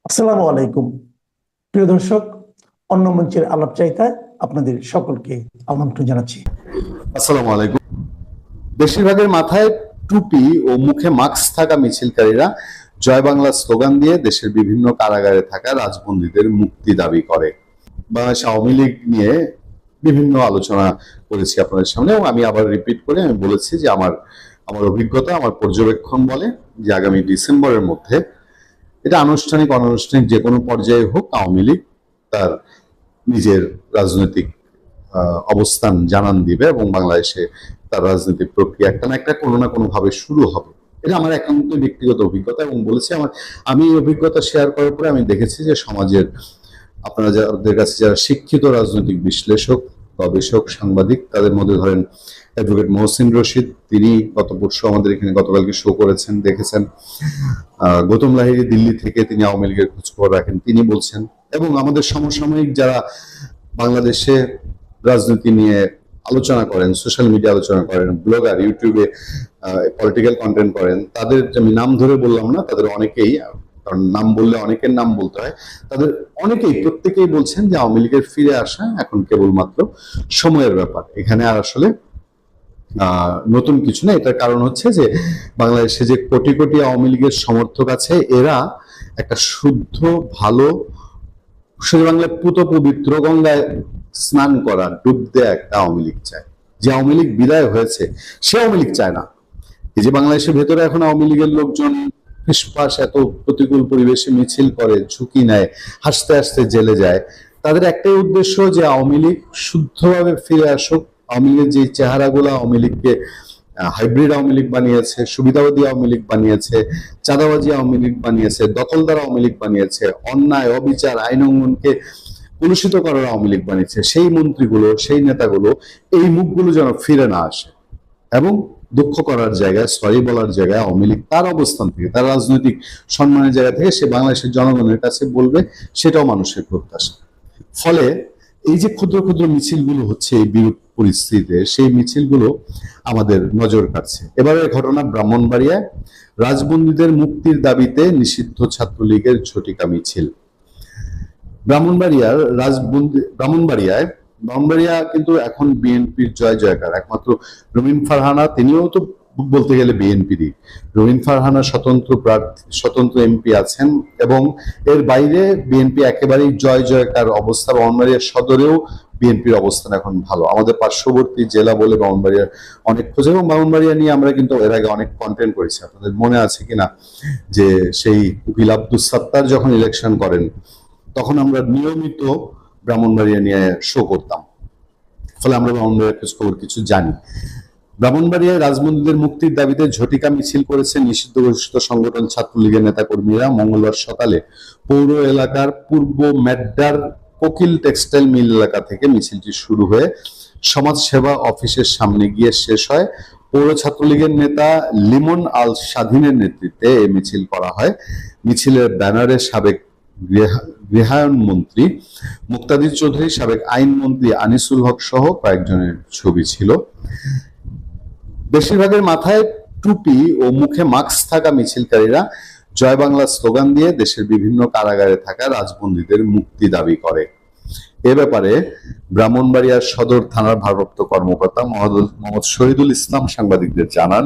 আসসালামু আলাইকুম। প্রিয় দর্শক, অন্য মঞ্চের আলাপ চাইতায় আপনাদের সকলকে আমন্ত্রণ জানাচ্ছি। আসসালামু আলাইকুম। বেশিরভাগের মাথায় টুপি ও মুখে মাস্ক থাকা মিছিলকারীরা জয় বাংলা স্লোগান দিয়ে দেশের বিভিন্ন কারাগারে থাকা রাজবন্দীদের মুক্তি দাবি করে। বাংলাদেশ আওয়ামী লীগ নিয়ে বিভিন্ন আলোচনা করেছি আপনাদের সামনে, এবং আমি আবার রিপিট করে আমি বলেছি যে আমার আমার অভিজ্ঞতা, আমার পর্যবেক্ষণ বলে যে আগামী ডিসেম্বরের মধ্যে, এটা আনুষ্ঠানিক অনানুষ্ঠানিক যে কোনো পর্যায়ে হোক, আওয়ামী লীগ তার নিজের রাজনৈতিক অবস্থান জানান দিবে এবং বাংলাদেশে তার রাজনৈতিক প্রক্রিয়া একটা না একটা কোনো না কোনো ভাবে শুরু হবে। এটা আমার একান্ত ব্যক্তিগত অভিজ্ঞতা, এবং বলেছি আমি এই অভিজ্ঞতা শেয়ার করার পরে আমি দেখেছি যে সমাজের আপনারা যাদের কাছে যারা শিক্ষিত রাজনৈতিক বিশ্লেষক, গবেষক, সাংবাদিক, তাদের মধ্যে ধরেন অ্যাডভোকেট মহসিন রশিদ, তিনি গত পরশু আমাদের এখানে গতকালকে শো করেছেন, দেখেছেন। গৌতম লাহিড়ী দিল্লি থেকে, তিনি আওয়ামী লীগের খোঁজখবর রাখেন, তিনি বলছেন। এবং আমাদের সমসাময়িক যারা বাংলাদেশে রাজনীতি নিয়ে আলোচনা করেন, সোশ্যাল মিডিয়া আলোচনা করেন, ব্লগার, ইউটিউবে পলিটিক্যাল কন্টেন্ট করেন, তাদের আমি নাম ধরে বললাম না, তাদের অনেকেই, কারণ নাম বললে অনেকের নাম বলতে হয়, তাদের অনেকেই প্রত্যেকেই বলছেন যে আওয়ামী লীগের ফিরে আসা এখন কেবলমাত্র সময়ের ব্যাপার, এখানে আর আসলে নতুন কিছু না। এটার কারণ হচ্ছে যে বাংলাদেশে যে কোটি কোটি আওয়ামী লীগের সমর্থক আছে, এরা একটা শুদ্ধ ভালো সোজা বাংলায় পুত পবিত্র গঙ্গায় স্নান করা, ডুব দেয়া একটা আওয়ামী লীগ চায়। যে আওয়ামী লীগ বিদায় হয়েছে সে আওয়ামী লীগ চায় না। এই যে বাংলাদেশের ভেতরে এখন আওয়ামী লীগের লোকজন ফিসফাস এত প্রতিকূল পরিবেশে মিছিল করে, ঝুঁকি নেয়, হাসতে হাসতে জেলে যায়, তাদের একটাই উদ্দেশ্য যে আওয়ামী লীগ শুদ্ধভাবে ফিরে আসুক। আওয়ামী লীগের যে চেহারাগুলো আওয়ামী লীগকে হাইব্রিড আওয়ামী লীগ বানিয়েছে, সুবিধাবাদী আওয়ামী লীগ বানিয়েছে, চাঁদাবাজি আওয়ামী লীগ বানিয়েছে, দখলদার আওয়ামী লীগ বানিয়েছে, অন্যায় অবিচার আইন অঙ্গনকে কলুষিত করার আওয়ামী লীগ বানিয়েছে, সেই মন্ত্রীগুলো, সেই নেতাগুলো, এই মুখগুলো যেন ফিরে না আসে, এবং দুঃখ করার জায়গায়, সরি বলার জায়গায় আওয়ামী লীগ তার অবস্থান থেকে, তার রাজনৈতিক সম্মানের জায়গা থেকে সে বাংলাদেশের জনগণের কাছে বলবে, সেটাও মানুষের প্রত্যাশা। ফলে এই যে ক্ষুদ্র ক্ষুদ্র মিছিলগুলো হচ্ছে এই বিরূপ পরিস্থিতিতে, সেই মিছিলগুলো আমাদের নজর কাটছে। এবারের ঘটনা ব্রাহ্মণবাড়িয়ায় রাজবন্দীদের মুক্তির দাবিতে নিষিদ্ধ ছাত্রলীগের ঝটিকা মিছিল। ব্রাহ্মণবাড়িয়া কিন্তু এখন বিএনপির জয় জয়কার। একমাত্র রুমিন ফারহানা, তিনিও তো বলতে গেলে বিএনপিরই। রুমিন ফারহানা স্বতন্ত্র এমপি আছেন, এবং এর বাইরে বিএনপি একেবারেই জয় জয়কার অবস্থা। ব্রাহ্মণবাড়িয়া সদরেও বিএনপির অবস্থান এখন ভালো। আমাদের পার্শ্ববর্তী জেলা বলে ব্রাহ্মণবাড়িয়ার অনেক খোঁজ, এবং ব্রাহ্মণবাড়িয়া নিয়ে আমরা কিন্তু এর আগে অনেক কন্টেন্ট করেছি। আপনাদের মনে আছে কিনা যে সেই উকিল আব্দুস সাত্তার যখন ইলেকশন করেন, তখন আমরা নিয়মিত ব্রাহ্মণবাড়িয়া নিয়ে শো করতাম। ফলে আমরা ব্রাহ্মণবাড়িয়ার খোঁজ খবর কিছু জানি। ব্রাহ্মণবাড়িয়ায় রাজবন্দীদের মুক্তির দাবিতে ঝটিকা মিছিল করেছে নিষিদ্ধ ঘোষিত সংগঠন ছাত্রলীগের নেতাকর্মীরা। মঙ্গলবার সকালে পৌর এলাকার পূর্ব মেড্ডার কোকিল টেক্সটাইল মিল এলাকা থেকে মিছিলটি শুরু হয়ে সমাজ সেবা অফিসের সামনে গিয়ে শেষ হয়। পৌর ছাত্রলীগের নেতা লিমন আল স্বাধীনের নেতৃত্বে এই মিছিল করা হয়। মিছিলের ব্যানারে সাবেক গৃহায়ন মন্ত্রী মুক্তাদির চৌধুরী, সাবেক আইনমন্ত্রী আনিসুল হক সহ কয়েকজনের ছবি ছিল। বেশিরভাগের মাথায় টুপি ও মুখে মাস্ক থাকা মিছিলকারীরা জয় বাংলা স্লোগান দিয়ে দেশের বিভিন্ন কারাগারে থাকা রাজবন্দীদের মুক্তি দাবি করে। এ ব্যাপারে ব্রাহ্মণবাড়িয়ার সদর থানার ভারপ্রাপ্ত কর্মকর্তা মোহাম্মদ শহীদুল ইসলাম সাংবাদিকদের জানান,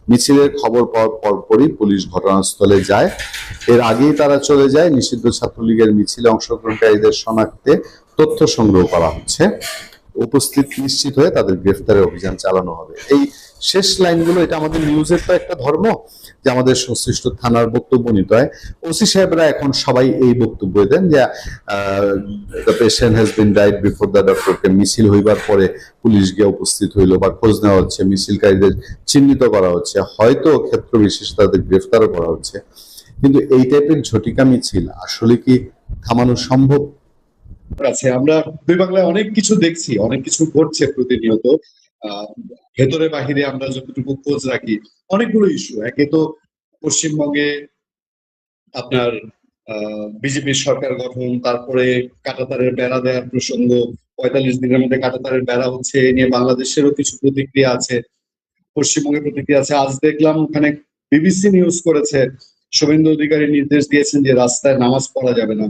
মিছিলের খবর পাওয়ার পরপরই পুলিশ ঘটনাস্থলে যায়। এর আগেই তারা চলে যায়। নিষিদ্ধ ছাত্রলীগের মিছিলে অংশগ্রহণকারীদের শনাক্তে তথ্য সংগ্রহ করা হচ্ছে। উপস্থিত নিশ্চিত হয়ে তাদের গ্রেফতারের অভিযান চালানো হবে। এই শেষ লাইনগুলো, এটা আমাদের নিউজের তো একটা ধর্ম যে আমাদের সংশ্লিষ্ট থানার বক্তব্য নিতে হয়। ওসি সাহেবরা এখন সবাই এই বক্তব্য দেন যে the patient has been died before the ডক্টরকে। মিছিল হইবার পরে পুলিশ গিয়ে উপস্থিত হইলো, বা খোঁজ নেওয়া হচ্ছে, মিছিলকারীদের চিহ্নিত করা হচ্ছে, হয়তো ক্ষেত্র বিশেষ তাদের গ্রেফতারও করা হচ্ছে। কিন্তু এই টাইপের ঝটিকা মিছিল আসলে কি থামানো সম্ভব? আছে, আমরা দুই বাংলায় অনেক কিছু দেখছি, অনেক কিছু ঘটছে প্রতিনিয়ত। ভেতরে বাহিরে আমরা যতটুকু খোঁজ রাখি, অনেকগুলো ইস্যু। একে তো পশ্চিমবঙ্গে আপনার বিজেপির সরকার গঠন, তারপরে কাঁটাতারের বেড়া দেওয়ার প্রসঙ্গ, ৪৫ দিনের মধ্যে কাঁটাতারের বেড়া হচ্ছে, এ নিয়ে বাংলাদেশেরও কিছু প্রতিক্রিয়া আছে, পশ্চিমবঙ্গের প্রতিক্রিয়া আছে। আজ দেখলাম ওখানে বিবিসি নিউজ করেছে শুভেন্দু অধিকারী নির্দেশ দিয়েছেন যে রাস্তায় নামাজ পড়া যাবে না।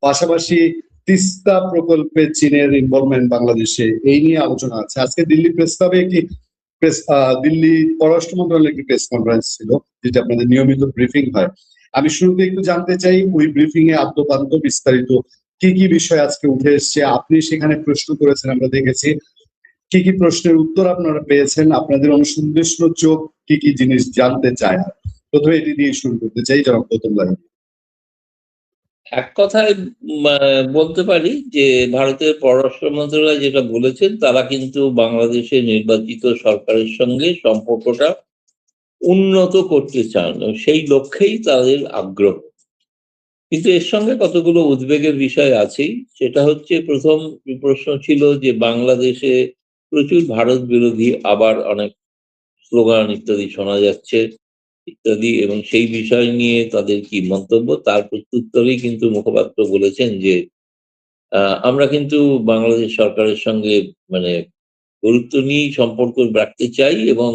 পাশাপাশি তিস্তা প্রকল্পে চীনের ইনভলভমেন্ট বাংলাদেশে, এই নিয়ে আলোচনা আছে। আজকে দিল্লি প্রেস ক্লাবে একটি দিল্লি পররাষ্ট্র মন্ত্রণালয়ের একটি প্রেস কনফারেন্স ছিল, যেটা আপনাদের নিয়মিত ব্রিফিং হয়। আমি শুরুতে একটু জানতে চাই ওই ব্রিফিং এ আদ্যোপান্ত বিস্তারিত কি কি বিষয় আজকে উঠে এসছে। আপনি সেখানে প্রশ্ন করেছেন, আমরা দেখেছি। কি কি প্রশ্নের উত্তর আপনারা পেয়েছেন, আপনাদের অনুসন্ধিৎসু চোখ কি কি জিনিস জানতে চায়? প্রথমে এটি দিয়ে শুরু করতে চাই, জনাব গৌতম লাহিড়ী। এক কথায় বলতে পারি যে ভারতের পররাষ্ট্র মন্ত্রণালয় যেটা বলেছেন, তারা কিন্তু বাংলাদেশের নির্বাচিত সরকারের সঙ্গে সম্পর্কটা উন্নত করতে চান এবং সেই লক্ষ্যেই তাদের আগ্রহ। কিন্তু এর সঙ্গে কতগুলো উদ্বেগের বিষয় আছেই। সেটা হচ্ছে, প্রথম প্রশ্ন ছিল যে বাংলাদেশে প্রচুর ভারত বিরোধী আবার অনেক স্লোগান ইত্যাদি শোনা যাচ্ছে ইত্যাদি, এবং সেই বিষয় নিয়ে তাদের কি মন্তব্য, তার প্রত্যুত্তরেই কিন্তু মুখপাত্র বলেছেন যে আমরা কিন্তু বাংলাদেশ সরকারের সঙ্গে মানে গুরুত্ব নিয়েই সম্পর্ক রাখতে চাই, এবং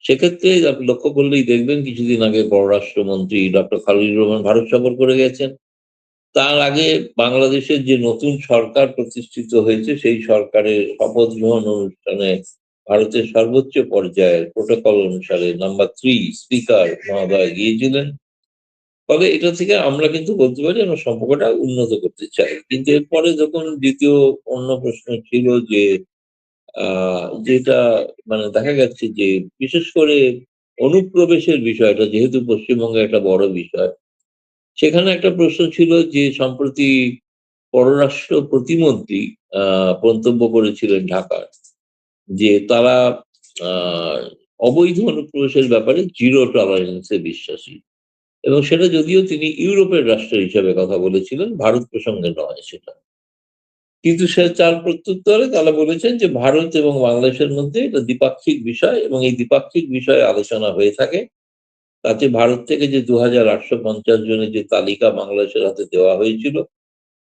সেক্ষেত্রে আপনি লক্ষ্য করলেই দেখবেন কিছুদিন আগে পররাষ্ট্রমন্ত্রী ডক্টর খালিদুর রহমান ভারত সফর করে গেছেন। তার আগে বাংলাদেশের যে নতুন সরকার প্রতিষ্ঠিত হয়েছে, সেই সরকারের শপথ গ্রহণ অনুষ্ঠানে ভারতের সর্বোচ্চ পর্যায়ের প্রোটোকল অনুসারে নাম্বার 3 স্পিকার মহোদয় গিয়েছিলেন। ফলে এটা থেকে আমরা কিন্তু বলতে পারি আমরা সম্পর্কটা উন্নত করতে চাই। কিন্তু এরপরে যখন দ্বিতীয় অন্য প্রশ্ন ছিল যে যেটা দেখা যাচ্ছে যে বিশেষ করে অনুপ্রবেশের বিষয়টা যেহেতু পশ্চিমবঙ্গে একটা বড় বিষয়, সেখানে একটা প্রশ্ন ছিল যে সম্প্রতি পররাষ্ট্র প্রতিমন্ত্রী মন্তব্য করেছিলেন ঢাকার, যে তারা আহ অবৈধ অনুপ্রবেশের ব্যাপারে জিরো টলারেন্সে বিশ্বাসী, এবং সেটা যদিও তিনি ইউরোপের রাষ্ট্র হিসেবে কথা বলেছিলেন, ভারত প্রসঙ্গে নয় সেটা। কিন্তু সে তার প্রত্যুত্তরে তারা বলেছেন যে ভারত এবং বাংলাদেশের মধ্যে এটা দ্বিপাক্ষিক বিষয়, এবং এই দ্বিপাক্ষিক বিষয়ে আলোচনা হয়ে থাকে। তাতে ভারত থেকে যে 2850 জনের যে তালিকা বাংলাদেশের হাতে দেওয়া হয়েছিল,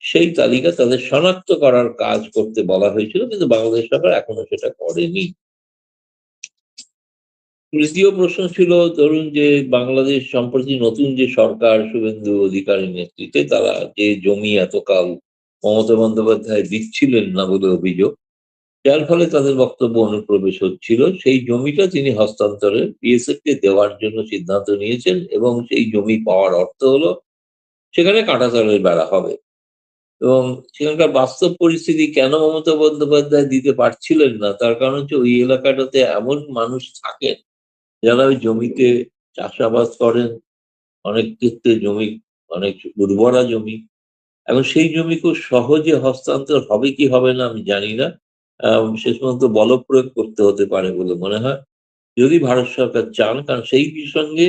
সেই তালিকা তাদের শনাক্ত করার কাজ করতে বলা হয়েছিল, কিন্তু বাংলাদেশ সরকার এখনো সেটা করেনি। তৃতীয় প্রশ্ন ছিল, ধরুন যে বাংলাদেশ সম্প্রতি নতুন যে সরকার শুভেন্দু অধিকারীর নেতৃত্বে, তারা যে জমি এতকাল মমতা বন্দ্যোপাধ্যায় দিচ্ছিলেন না বলে অভিযোগ, যার ফলে তাদের বক্তব্য অনুপ্রবেশ হচ্ছিল, সেই জমিটা তিনি হস্তান্তরে বিএসএফ কে দেওয়ার জন্য সিদ্ধান্ত নিয়েছেন, এবং সেই জমি পাওয়ার অর্থ হলো সেখানে কাঁটাতারের বেড়া হবে। এবং সেখানকার বাস্তব পরিস্থিতি কেন মমতা বন্দ্যোপাধ্যায় দিতে পারছিলেন না, তার কারণ হচ্ছে ওই এলাকাটাতে এমন মানুষ থাকেন যারা ওই জমিতে চাষাবাদ করেন, অনেক ক্ষেত্রে জমি অনেক উর্বরা জমি, এবং সেই জমি খুব সহজে হস্তান্তর হবে কি হবে না আমি জানি না। শেষ পর্যন্ত বল প্রয়োগ করতে হতে পারে বলে মনে হয়, যদি ভারত সরকার চান, কারণ সেই সঙ্গে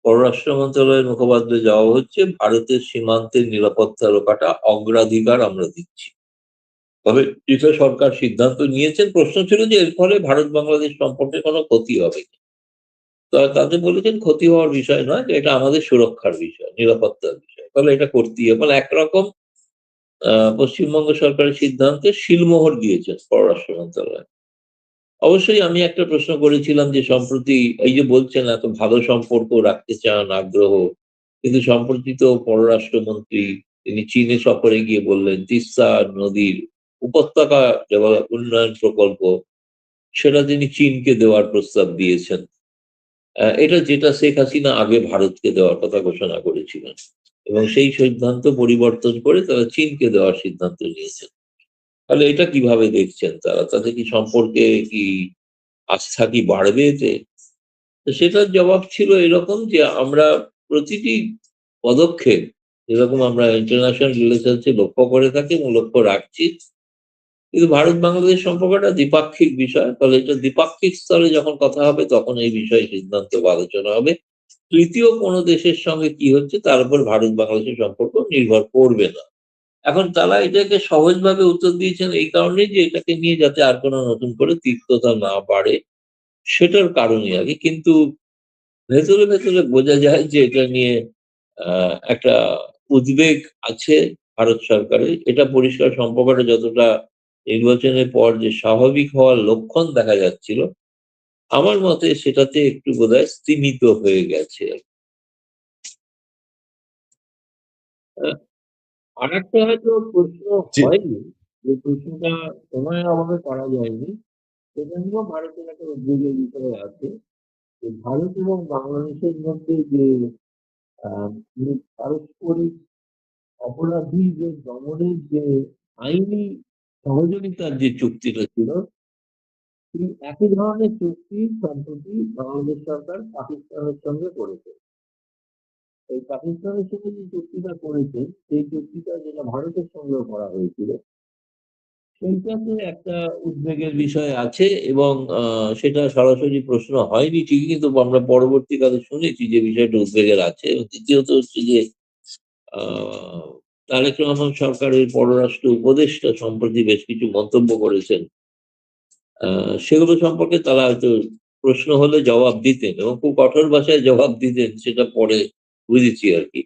পররাষ্ট্র মন্ত্রণালয়ের মুখপাত্র যাওয়া হচ্ছে, ভারতের সীমান্তের নিরাপত্তা রক্ষাটা অগ্রাধিকার আমরা দিচ্ছি। তবে এটা সরকার সিদ্ধান্ত নিয়েছেন। প্রশ্ন ছিল যে এর ফলে ভারত বাংলাদেশ সম্পর্কে কোনো ক্ষতি হবে কি। তাদের বলেছেন ক্ষতি হওয়ার বিষয় নয়, যে এটা আমাদের সুরক্ষার বিষয়, নিরাপত্তার বিষয়, ফলে এটা করতেই হবে। একরকম পশ্চিমবঙ্গ সরকারের সিদ্ধান্তে শিলমোহর দিয়েছেন পররাষ্ট্র মন্ত্রণালয়। অবশ্যই আমি একটা প্রশ্ন করেছিলাম যে সম্প্রতি এই যে বলছেন এত ভালো সম্পর্ক রাখতে চান, আগ্রহ, কিন্তু সম্প্রতি তো পররাষ্ট্রমন্ত্রী তিনি চীনে সফরে গিয়ে বললেন তিস্তা নদীর উপত্যকা উন্নয়ন প্রকল্প সেটা তিনি চীনকে দেওয়ার প্রস্তাব দিয়েছেন। এটা যেটা শেখ হাসিনা আগে ভারতকে দেওয়ার কথা ঘোষণা করেছিলেন, এবং সেই সিদ্ধান্ত পরিবর্তন করে তারা চীনকে দেওয়ার সিদ্ধান্ত নিয়েছেন। তাহলে এটা কিভাবে দেখছেন তারা, তাদের কি সম্পর্কে কি আস্থা কি বাড়বে এতে? তো সেটার জবাব ছিল এরকম যে আমরা প্রতিটি পদক্ষেপ যেরকম আমরা ইন্টারন্যাশনাল রিলেশনসে লক্ষ্য করে থাকি এবং লক্ষ্য রাখছি, কিন্তু ভারত বাংলাদেশ সম্পর্কটা দ্বিপাক্ষিক বিষয়, ফলে এটা দ্বিপাক্ষিক স্তরে যখন কথা হবে তখন এই বিষয়ে সিদ্ধান্ত বা আলোচনা হবে। তৃতীয় কোনো দেশের সঙ্গে কি হচ্ছে তার উপর ভারত বাংলাদেশের সম্পর্ক নির্ভর করবে না। এখন তারা এটাকে সহজভাবে উত্তর দিয়েছেন এই কারণেই যে এটাকে নিয়ে যাতে আর কোনো নতুন করে তিক্ততা না বাড়ে, সেটার কারণই আগে। কিন্তু ভেতরে ভেতরে বোঝা যায় যে এটা নিয়ে একটা উদ্বেগ আছে ভারত সরকারের। এটা পরিষ্কার, সম্পর্কটা যতটা নির্বাচনের পর যে স্বাভাবিক হওয়ার লক্ষণ দেখা যাচ্ছিল, আমার মতে সেটাতে একটু বোধহয় স্তিমিত হয়ে গেছে। আহ, আর একটা হয়তো প্রশ্ন জি। হয়নি, যে প্রশ্নটা সময়ের অভাবে করা যায়নি, সেটা হলো ভারতের একটা উদ্বেগের বিষয় আছে যে ভারত এবং বাংলাদেশের মধ্যে যে যে পারস্পরিক অপরাধী যে দমনের যে আইনি সহযোগিতার যে চুক্তিটা ছিল, সেই একই ধরনের চুক্তি সম্প্রতি বাংলাদেশ সরকার পাকিস্তানের সঙ্গে করেছে। এই পাকিস্তানের সঙ্গে যে চুক্তিটা করেছে, সেই চুক্তিটা যেটা ভারতের সঙ্গেও করা হয়েছিল, সেইটাতে একটা উদ্বেগের বিষয় আছে এবং সেটা সরাসরি প্রশ্ন হয়নি ঠিকই, কিন্তু আমরা পরবর্তীকালে শুনেছি যে বিষয়টা উদ্বেগের আছে। এবং দ্বিতীয়ত হচ্ছে যে আহ তারেক রহমান সরকারের পররাষ্ট্র উপদেষ্টা সম্প্রতি বেশ কিছু মন্তব্য করেছেন, সেগুলো সম্পর্কে তারা হয়তো প্রশ্ন হলে জবাব দিতেন এবং খুব কঠোর ভাষায় জবাব দিতেন, সেটা পরে বুঝেছি আর কি।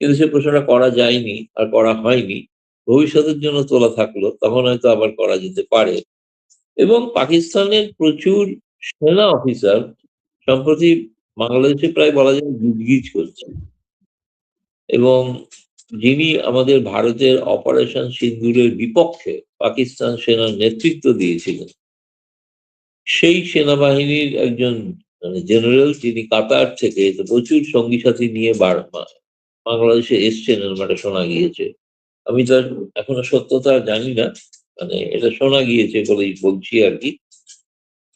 কিন্তু সে প্রশ্নটা করা যায়নি আর করা হয়নি, ভবিষ্যতের জন্য তোলা থাকলো, তখন হয়তো আবার করা যেতে পারে। এবং পাকিস্তানের প্রচুর সেনা অফিসার সম্প্রতি বাংলাদেশে প্রায় বলা যায় গিজগিজ করছে, এবং যিনি আমাদের ভারতের অপারেশন সিন্দুরের বিপক্ষে পাকিস্তান সেনার নেতৃত্ব দিয়েছিলেন, সেই সেনাবাহিনীর একজন মানে জেনারেল, যিনি কাতার থেকে তো প্রচুর সঙ্গী সাথী নিয়ে বাংলাদেশে এসছেন এরকম একটা শোনা গিয়েছে। আমি তার এখনো সত্যতা জানি না, মানে এটা শোনা গিয়েছে বলেই বলছি আর কি।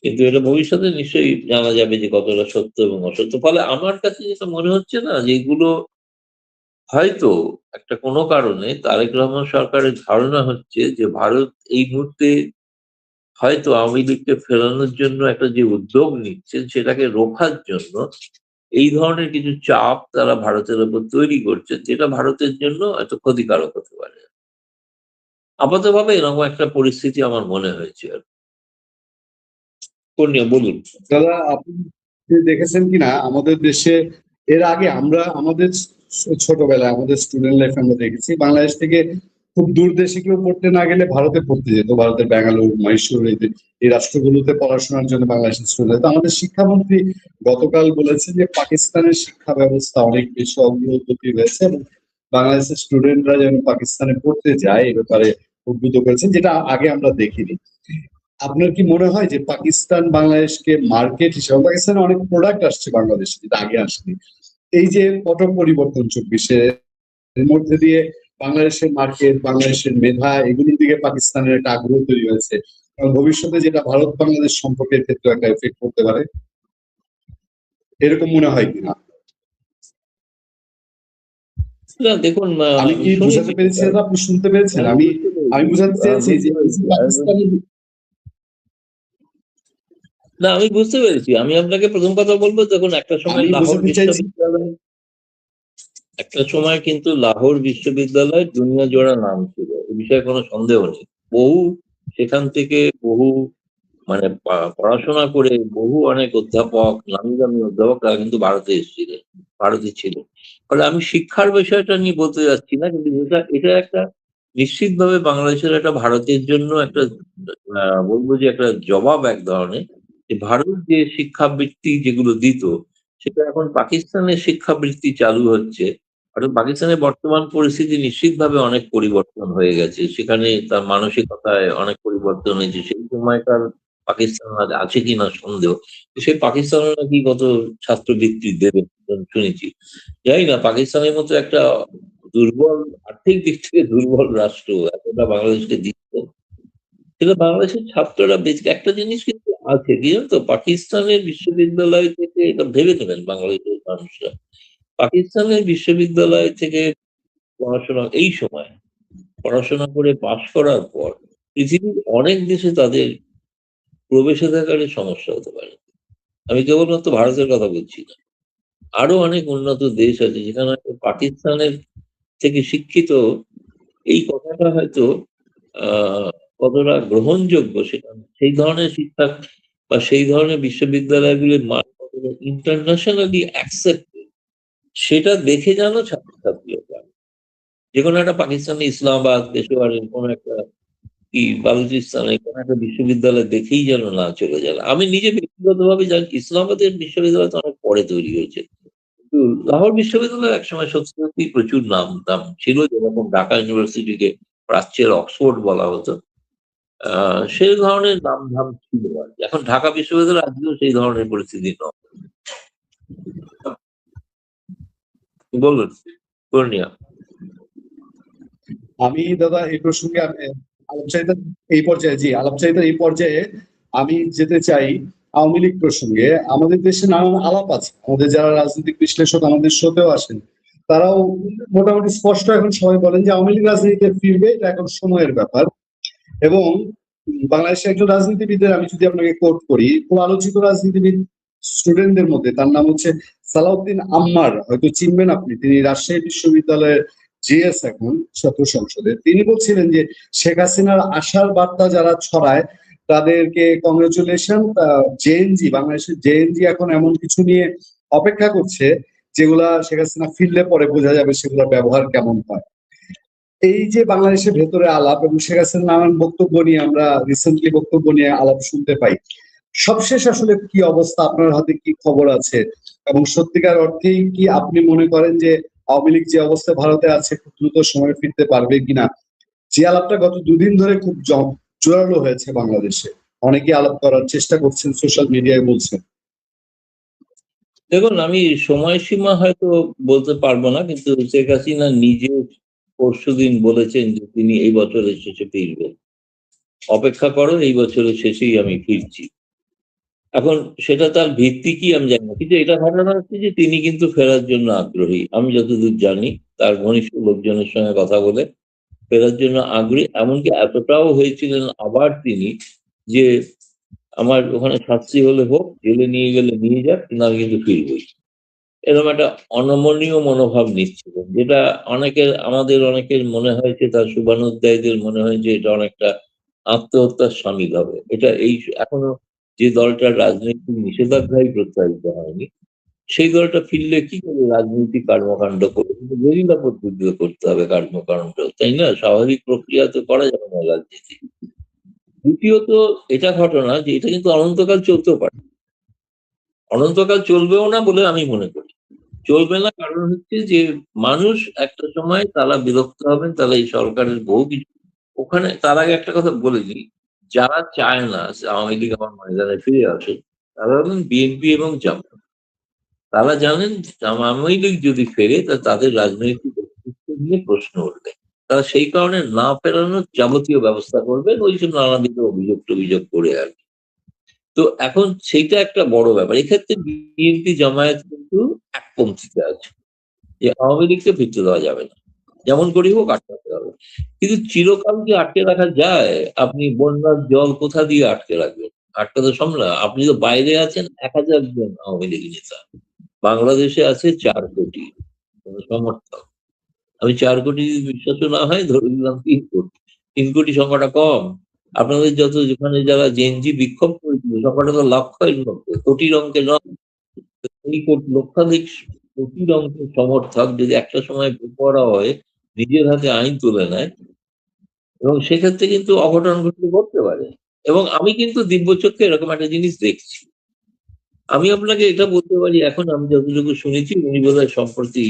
কিন্তু এটা ভবিষ্যতে নিশ্চয়ই জানা যাবে যে কতটা সত্য এবং অসত্য। ফলে আমার কাছে যেটা মনে হচ্ছে না, যে এগুলো হয়তো একটা কোনো কারণে তারেক রহমান সরকারের ধারণা হচ্ছে যে ভারত এই মুহূর্তে হয়তো আওয়ামী লীগকে ফেরানোর জন্য একটা যে উদ্যোগ নিচ্ছেন, সেটাকে রোখার জন্য এই ধরনের কিছু চাপ তারা ভারতের উপর তৈরি করছে, যেটা ভারতের জন্য এত ক্ষতিকারক হতে পারে। আপাতভাবে এরকম একটা পরিস্থিতি আমার মনে হয়েছে আর কি। কন্যা বলুন। দাদা, আপনি দেখেছেন কিনা আমাদের দেশে এর আগে আমরা আমাদের ছোটবেলায় আমাদের স্টুডেন্ট লাইফে আমরা দেখেছি বাংলাদেশ থেকে খুব দূর দেশে কেউ পড়তে না গেলে ভারতে পড়তে যেত। ভারতের ব্যাঙ্গালোর, মহীশূর এই রাষ্ট্রগুলোতে পড়াশোনার জন্য বাংলাদেশের স্টুডেন্ট যেত। আমাদের শিক্ষামন্ত্রী গতকাল বলেছেন যে পাকিস্তানের শিক্ষা ব্যবস্থা অনেক বেশি অগ্রগতি হয়েছে এবং বাংলাদেশের স্টুডেন্টরা যেন পাকিস্তানে পড়তে যায় এ ব্যাপারে উদ্বুদ্ধ করেছেন, যেটা আগে আমরা দেখিনি। আপনার কি মনে হয় যে পাকিস্তান বাংলাদেশকে মার্কেট হিসেবে, পাকিস্তানে অনেক প্রোডাক্ট আসছে বাংলাদেশে যেটা আগে আসেনি, এই যে পট পরিবর্তন 24-এ এর মধ্যে দিয়ে বাংলাদেশের মার্কেট, বাংলাদেশের মেধা এগুলোর দিকে পাকিস্তানের একটা আগ্রহ তৈরি হয়েছে, এবং ভবিষ্যতে যেটা ভারত বাংলাদেশ সম্পর্কের ক্ষেত্রে একটা এফেক্ট করতে পারে, এরকম মনে হয় কিনা? না দেখুন, আমি আমি কি শুনেছি বোঝাতে পেরেছি এটা। দাদা? আপনি শুনতে পেরেছেন? আমি আমি বুঝতে আমি পেরেছি, বোঝাতে চেয়েছি যে বুঝতে এই যে পেরেছি। পাকিস্তানি। না, আমি বুঝতে পেরেছি। আমি আপনাকে প্রথম কথা বলবো, দেখুন একটা সময় আমি লাহোর বোঝাতে চাইছি, বিশ্ববিদ্যালয়, একটা সময় কিন্তু লাহোর বিশ্ববিদ্যালয় দুনিয়া জোড়া নাম ছিল, এ বিষয়ে কোনো সন্দেহ নেই। বহু সেখান থেকে বহু মানে পড়াশোনা করে বহু অনেক অধ্যাপক, নামি দামি অধ্যাপক, তারা কিন্তু ভারতে এসেছিলেন, ভারতে ছিল। ফলে আমি শিক্ষার বিষয়টা নিয়ে বলতে যাচ্ছি না, কিন্তু এটা এটা একটা নিশ্চিতভাবে বাংলাদেশের একটা ভারতের জন্য একটা বলবো যে একটা জবাব এক ধরনের, যে ভারত যে শিক্ষাবৃত্তি যেগুলো দিত, সেটা এখন পাকিস্তানের শিক্ষাবৃত্তি চালু হচ্ছে। কারণ পাকিস্তানের বর্তমান পরিস্থিতি নিশ্চিতভাবে অনেক পরিবর্তন হয়ে গেছে, সেখানে তার মানসিকতায় অনেক পরিবর্তন হয়েছে। সেই সময়কার পাকিস্তান আজ আছে কিনা সন্দেহ। সেই পাকিস্তানের নাকি কত ছাত্রবৃত্তি দেবে শুনেছি। জানি না, পাকিস্তানের মতো একটা দুর্বল, আর্থিক দিক থেকে দুর্বল রাষ্ট্র এতটা বাংলাদেশকে দিচ্ছে, সেটা বাংলাদেশের ছাত্ররা একটা জিনিস কিন্তু আছে কি জানো তো, পাকিস্তানের বিশ্ববিদ্যালয় থেকে, এটা ভেবে নেবেন বাংলাদেশের মানুষরা, পাকিস্তানের বিশ্ববিদ্যালয় থেকে পড়াশোনা এই সময় পড়াশোনা করে পাশ করার পর পৃথিবীর অনেক দেশে তাদের প্রবেশাধিকারের সমস্যা হতে পারে। আমি কেবলমাত্র ভারতের কথা বলছি না, আরো অনেক উন্নত দেশ আছে যেখানে হয়তো পাকিস্তানের থেকে শিক্ষিত, এই কথাটা হয়তো আহ কতটা গ্রহণযোগ্য সেটা না। সেই ধরনের শিক্ষা বা সেই ধরনের বিশ্ববিদ্যালয়গুলির মান কতটা ইন্টারন্যাশনালি অ্যাকসেপ্টেড, সেটা দেখে জানো ছাত্রছাত্রীরা পারে। যে কোনো একটা পাকিস্তানি ইসলামাবাদ, পেশোয়ারের কোনো একটা কি বালুচিস্তানের কোনো একটা বিশ্ববিদ্যালয় দেখেই যেন না চলে যাবে। আমি নিজে ব্যক্তিগতভাবে জানি ইসলামাবাদের বিশ্ববিদ্যালয় তো অনেক পরে তৈরি হয়েছে, তো লাহোর বিশ্ববিদ্যালয়ে একসময় সত্যি সত্যি প্রচুর নাম দাম ছিল, যেরকম ঢাকা ইউনিভার্সিটিকে প্রাচ্যের অক্সফোর্ড বলা হতো। সেই ধরনের নাম ধাম ছিল আর কি। এখন ঢাকা বিশ্ববিদ্যালয় আজকেও সেই ধরনের পরিস্থিতি নয়। বলুন পূর্ণিয়া। আমি দাদা এই প্রসঙ্গে আলাপচারিতার আলাপচারিতার এই পর্যায়ে আমি যেতে চাই আওয়ামী লীগ প্রসঙ্গে। আমাদের দেশে নানান আলাপ আছে, আমাদের যারা রাজনৈতিক বিশ্লেষক আমাদের শোতেও আসেন, তারাও মোটামুটি স্পষ্ট এখন সবাই বলেন যে আওয়ামী লীগ রাজনীতিতে ফিরবে, এটা এখন সময়ের ব্যাপার। এবং বাংলাদেশের একজন রাজনীতিবিদের আমি যদি আপনাকে কোট করি, খুব আলোচিত রাজনীতিবিদ স্টুডেন্টদের মধ্যে তার নাম হচ্ছে সালাউদ্দিন আম্মার, হয়তো চিনবেন আপনি, তিনি রাজশাহী বিশ্ববিদ্যালয়ের জিএস এখন ছাত্র সংসদে। তিনি বলছিলেন যে শেখ হাসিনার আশার বার্তা যারা ছড়ায় তাদেরকে কংগ্রেচুলেশন। জেএনজি, বাংলাদেশের জেএনজি এখন এমন কিছু নিয়ে অপেক্ষা করছে যেগুলা শেখ হাসিনা ফিরলে পরে বোঝা যাবে সেগুলোর ব্যবহার কেমন হয়। এই যে বাংলাদেশের ভেতরে আলাপ এবং শেখ হাসিনার নানান বক্তব্য নিয়ে আমরা রিসেন্টলি বক্তব্য নিয়ে আলাপ শুনতে পাই, সবশেষ আসলে কি অবস্থা, আপনার হাতে কি খবর আছে? এবং সত্যিকার অর্থেই কি আপনি মনে করেন যে আওয়ামী লীগ যে অবস্থায় ভারতে আছে খুব দ্রুত সময় ফিরতে পারবে কিনা? যে আলাপটা গত দুদিন ধরে খুব জোরালো হয়েছে বাংলাদেশে, অনেকে আলাপ করার চেষ্টা করছেন, সোশ্যাল মিডিয়ায় বলছেন। দেখুন, আমি সময়সীমা হয়তো বলতে পারবো না, কিন্তু শেখ হাসিনা নিজে পরশুদিন বলেছেন যে তিনি এই বছরের শেষে ফিরবেন। অপেক্ষা করো, এই বছরের শেষেই আমি ফিরছি। এখন সেটা তার ভিত্তি কি আমি জানি না, কিন্তু এটা ঘটনা হচ্ছে যে তিনি কিন্তু ফেরার জন্য আগ্রহী। আমি যতদূর জানি তার ঘনিষ্ঠ লোকজনের সঙ্গে কথা বলে ফেরার জন্য আগ্রহী। এমনকি এতটাও হয়েছিলেন আবার তিনি যে আমার ওখানে শাস্তি হলে হোক, জেলে নিয়ে গেলে নিয়ে যাক, কিন্তু আমি কিন্তু ফিরবই। এরকম একটা অনমনীয় মনোভাব নিচ্ছিলেন, যেটা আমাদের অনেকের মনে হয়েছে, তার শুভানুধ্যায়ীদের মনে হয়েছে এটা অনেকটা আত্মহত্যার সামিল হবে। এটা এখনো যে দলটার রাজনৈতিক নিষেধাজ্ঞাই প্রত্যাহিত হয়নি, সেই দলটা ফিরলে কি করে রাজনৈতিক কর্মকাণ্ড করবে? কিন্তু গেরিলা পদ্ধতিতে করতে হবে কর্মকাণ্ড, তাই না? স্বাভাবিক প্রক্রিয়াতে করা যাবে না রাজনীতি। দ্বিতীয়ত, এটা ঘটনা যে এটা কিন্তু অনন্তকাল চলতেও পারে, অনন্তকাল চলবেও না বলে আমি মনে করি। চলবে না কারণ হচ্ছে যে মানুষ একটা সময় তারা বিরক্ত হবেন, তারা এই সরকারের বহু কিছু। ওখানে তার আগে একটা কথা বলে দিই, যারা চায় না যে আওয়ামী লীগ আমার ময়দানে ফিরে আসে, তারা হলেন বিএনপি এবং জামায়াত। তারা জানেন আওয়ামী লীগ যদি ফেরে তা তাদের রাজনৈতিক অস্তিত্ব নিয়ে প্রশ্ন উঠবে। তারা সেই কারণে না ফেরানোর যাবতীয় ব্যবস্থা করবেন, ওই জন্য নানাবিধ অভিযোগ করে আর কি। তো এখন সেইটা একটা বড় ব্যাপার। এক্ষেত্রে বিএনপি জামায়াত কিন্তু একপন্থীতে আছে যে আওয়ামী লীগকে ফিরতে দেওয়া যাবে না, যেমন করেই হোক আটকাতে হবে। কিন্তু চিরকাল কি আটকে রাখা যায়? আপনি বন্যার জল কোথা দিয়ে আটকে রাখবেন? আটকাতে সম্ভব না। আপনি তো বাইরে আছেন ১,০০০ জন আওয়ামী লীগ নেতা, বাংলাদেশে আছে ৪ কোটি সমর্থক। আমি ৪ কোটি যদি বিশ্বাসও না হয়, ধরে নিলাম ৩ কোটি। ৩ কোটি সংখ্যাটা কম। আপনাদের যেখানে যারা জেনজি বিক্ষোভ করেছিল সংখ্যাটা তো লক্ষের মধ্যে, কোটির অঙ্কে নয়। এই লক্ষাধিক কোটির অঙ্কের সমর্থক যদি একটা সময় বেপরোয়া হয়ে নিজের হাতে আইন তুলে নেয়, এবং সেক্ষেত্রে কিন্তু অঘটন ঘটতে পারে। এবং আমি কিন্তু দিব্যচক্ষে এরকম একটা জিনিস দেখছি। আমি আপনাকে এটা বলতে পারি, এখন আমি যতটুকু শুনেছি উনি বোধহয় সম্প্রতি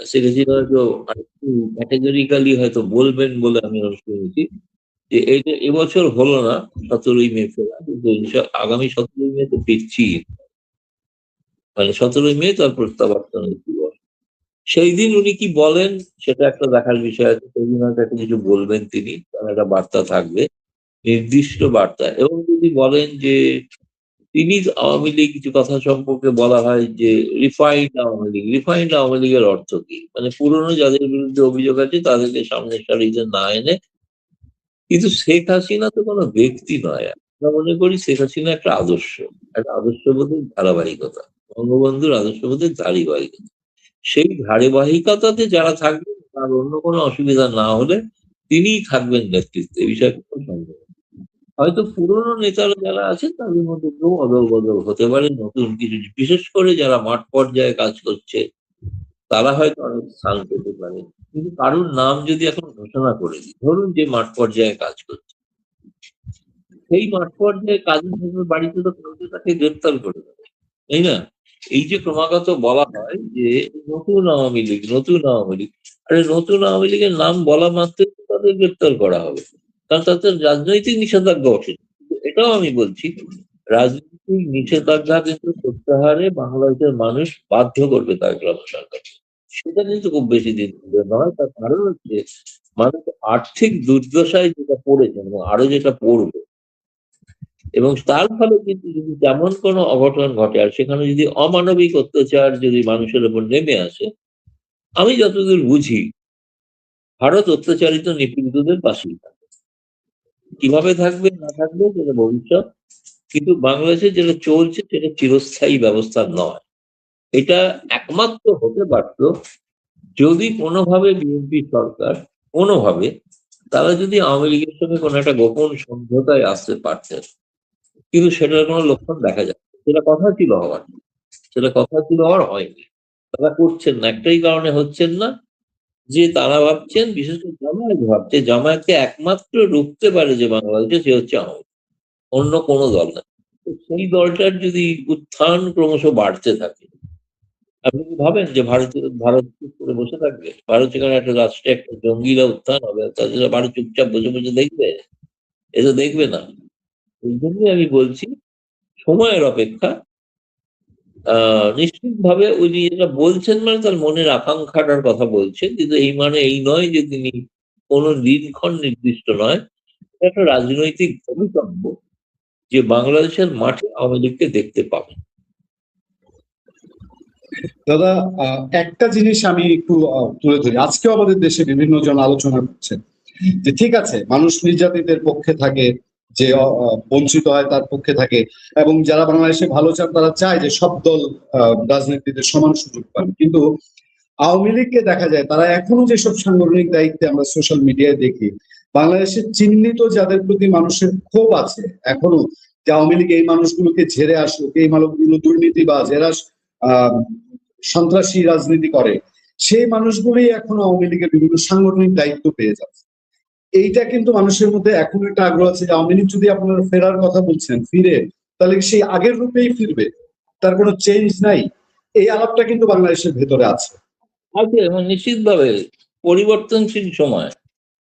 শেখ হাসিনা হয়তো আরেকটু ক্যাটেগরিক্যালি হয়তো বলবেন বলে আমি শুনেছি যে এইটা এবছর হলো না ১৭ই মে ফেরা, কিন্তু আগামী ১৭ই মে তো ফিরছি। মানে ১৭ই মে তার প্রত্যাবর্তন দিবস। সেই দিন উনি কি বলেন সেটা একটা দেখার বিষয় আছে। সেই দিন হয়তো একটা কিছু বলবেন তিনি, তার একটা বার্তা থাকবে, নির্দিষ্ট বার্তা। এবং যদি বলেন যে তিনি আওয়ামী লীগ, কিছু কথা সম্পর্কে বলা হয় যে রিফাইন্ড আওয়ামী লীগ। রিফাইন্ড আওয়ামী লীগের অর্থ কি? মানে পুরনো যাদের বিরুদ্ধে অভিযোগ আছে তাদেরকে সামনের সারিতে না এনে। কিন্তু শেখ হাসিনা তো কোনো ব্যক্তি নয়। আমরা মনে করি শেখ হাসিনা একটা আদর্শবোধের ধারাবাহিকতা, বঙ্গবন্ধুর আদর্শবোধের ধারাবাহিকতা। সেই ধারাবাহিকতাতে যারা থাকবেন তার অন্য কোনো অসুবিধা না হলে তিনিই থাকবেন নেতৃত্বে, এই বিষয়ে কোনো সন্দেহ নেই। হয়তো পুরনো নেতারা যারা আছেন তাদের মধ্যে কেউ অদল বদল হতে পারে, নতুন কিছু, বিশেষ করে যারা মাঠ পর্যায়ে কাজ করছে তারা হয়তো অনেক স্থান পেতে পারে। কিন্তু কারুর নাম যদি এখন ঘোষণা করে দিই, ধরুন যে মাঠ পর্যায়ে কাজ করছে, সেই মাঠ পর্যায়ে কাজের জন্য বাড়িতে তো কাউকে তাকে গ্রেপ্তার করে দেবে, তাই না? এই যে ক্রমাগত বলা হয় যে নতুন আওয়ামী লীগ, নতুন আওয়ামী লীগ, আরে নতুন আওয়ামী লীগের নাম বলা মাত্রই তো তাদের গ্রেপ্তার করা হবে, কারণ তাদের রাজনৈতিক নিষেধাজ্ঞা ওঠেনি। কিন্তু এটাও আমি বলছি, রাজনৈতিক নিষেধাজ্ঞা কিন্তু প্রত্যাহারে বাংলাদেশের মানুষ বাধ্য করবে তারেক রহমান সরকার। সেটা কিন্তু খুব বেশি দিন ধরে নয়। তার কারণ হচ্ছে মানুষ আর্থিক দুর্দশায় যেটা পড়েছে এবং আরো যেটা পড়বে, এবং তার ফলে কিন্তু যদি তেমন কোনো অঘটন ঘটে আর সেখানে যদি অমানবিক অত্যাচার যদি মানুষের উপর নেমে আসে, আমি যতদূর বুঝি ভারত অত্যাচারিত নিপীড়িতদের পাশেই থাকবে। কিভাবে থাকবে না থাকবে সেটা ভবিষ্যৎ, কিন্তু বাংলাদেশে যেটা চলছে সেটা চিরস্থায়ী ব্যবস্থা নয়। এটা একমাত্র হতে পারত যদি কোনোভাবে বিএনপি সরকার কোনোভাবে তারা যদি আওয়ামী লীগের সঙ্গে কোনো একটা গোপন সমঝোতায় আসতে পারতেন, কিন্তু সেটার কোনো লক্ষণ দেখা যাচ্ছে। সেটা কথা ছিল হওয়ার, সেটা কথা ছিল হওয়ার, হয়নি। তারা করছেন না, একটাই কারণে হচ্ছেন না, যে তারা ভাবছেন, বিশেষ করে জামায়াত ভাবছে, জামায়াতকে একমাত্র রুখতে পারে যে বাংলাদেশে, সে হচ্ছে আওয়ামী লীগ, অন্য কোনো দল না। তো সেই দলটার যদি উত্থান ক্রমশ বাড়তে থাকে, আপনি কি ভাবেন যে ভারত চুপ করে বসে থাকবে? ভারত সেখানে একটা রাষ্ট্রে একটা জঙ্গিরা উত্থান হবে, তাদের ভারত চুপচাপ বসে বসে দেখবে? এ তো দেখবে না। এই জন্যই আমি বলছি সময়ের অপেক্ষা। নিশ্চিতভাবে ওই যে যেটা বলছেন মানে তার মনের আকাঙ্ক্ষাটার কথা বলছেন, কিন্তু এই মানে এই নয় যে তিনি কোনো দিনক্ষণ নির্দিষ্ট নয়। এটা একটা রাজনৈতিক ভবিতব্য যে বাংলাদেশের মাঠে আওয়ামী লীগকে দেখতে পাবেন। দাদা, একটা জিনিস আমি একটু তুলে ধরি। আজকেও আমাদের দেশে বিভিন্ন জন আলোচনা করছেন যে ঠিক আছে, মানুষ নির্যাতিতের পক্ষে থাকে, যে বঞ্চিত হয় তার পক্ষে থাকে, এবং যারা বাংলাদেশে ভালো চান তারা চায় যে সব দল রাজনীতিতে সমান সুযোগ পান। কিন্তু আওয়ামী লীগকে দেখা যায় তারা এখনো যেসব সাংগঠনিক দায়িত্বে আমরা সোশ্যাল মিডিয়ায় দেখি, বাংলাদেশের চিহ্নিত যাদের প্রতি মানুষের ক্ষোভ আছে এখনো, যে আওয়ামী লীগ এই মানুষগুলোকে ঝেড়ে আসুক, এই মানুষগুলো দুর্নীতিবাজ, এরা সন্ত্রাসী রাজনীতি করে, সেই মানুষগুলোই এখন আওয়ামী লীগের বিভিন্ন সাংগঠনিক দায়িত্ব পেয়ে যাচ্ছে। এইটা কিন্তু মানুষের মধ্যে এখন একটা আগ্রহ আছে যে আওয়ামী লীগ যদি আপনারা ফেরার কথা বলছেন, ফিরে তাহলে সেই আগের রূপেই ফিরবে, তার কোনো চেঞ্জ নাই। এই আলাপটা কিন্তু বাংলাদেশের ভেতরে আছে। আছে, এবং নিশ্চিতভাবে পরিবর্তনশীল সময়।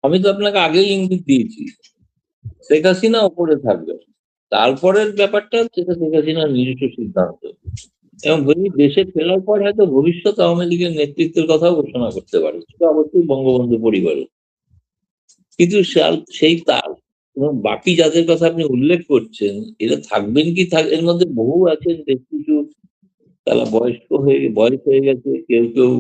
আমি তো আপনাকে আগেই ইঙ্গিত দিয়েছি, শেখ হাসিনা উপরে থাকবে, তারপরের ব্যাপারটা সেটা শেখ হাসিনার নিজস্ব সিদ্ধান্ত, এবং দেশে ফেরার পর হয়তো ভবিষ্যৎ আওয়ামী লীগের নেতৃত্বের কথাও ঘোষণা করতে পারে, সেটা অবশ্যই বঙ্গবন্ধু পরিবারের। কিন্তু সেই তার এবং বাকি যাদের কথা আপনি উল্লেখ করছেন, এরা থাকবেন কি এর মধ্যে বহু আছেন বেশ কিছু, তারা বয়স হয়ে গেছে, কেউ কেউ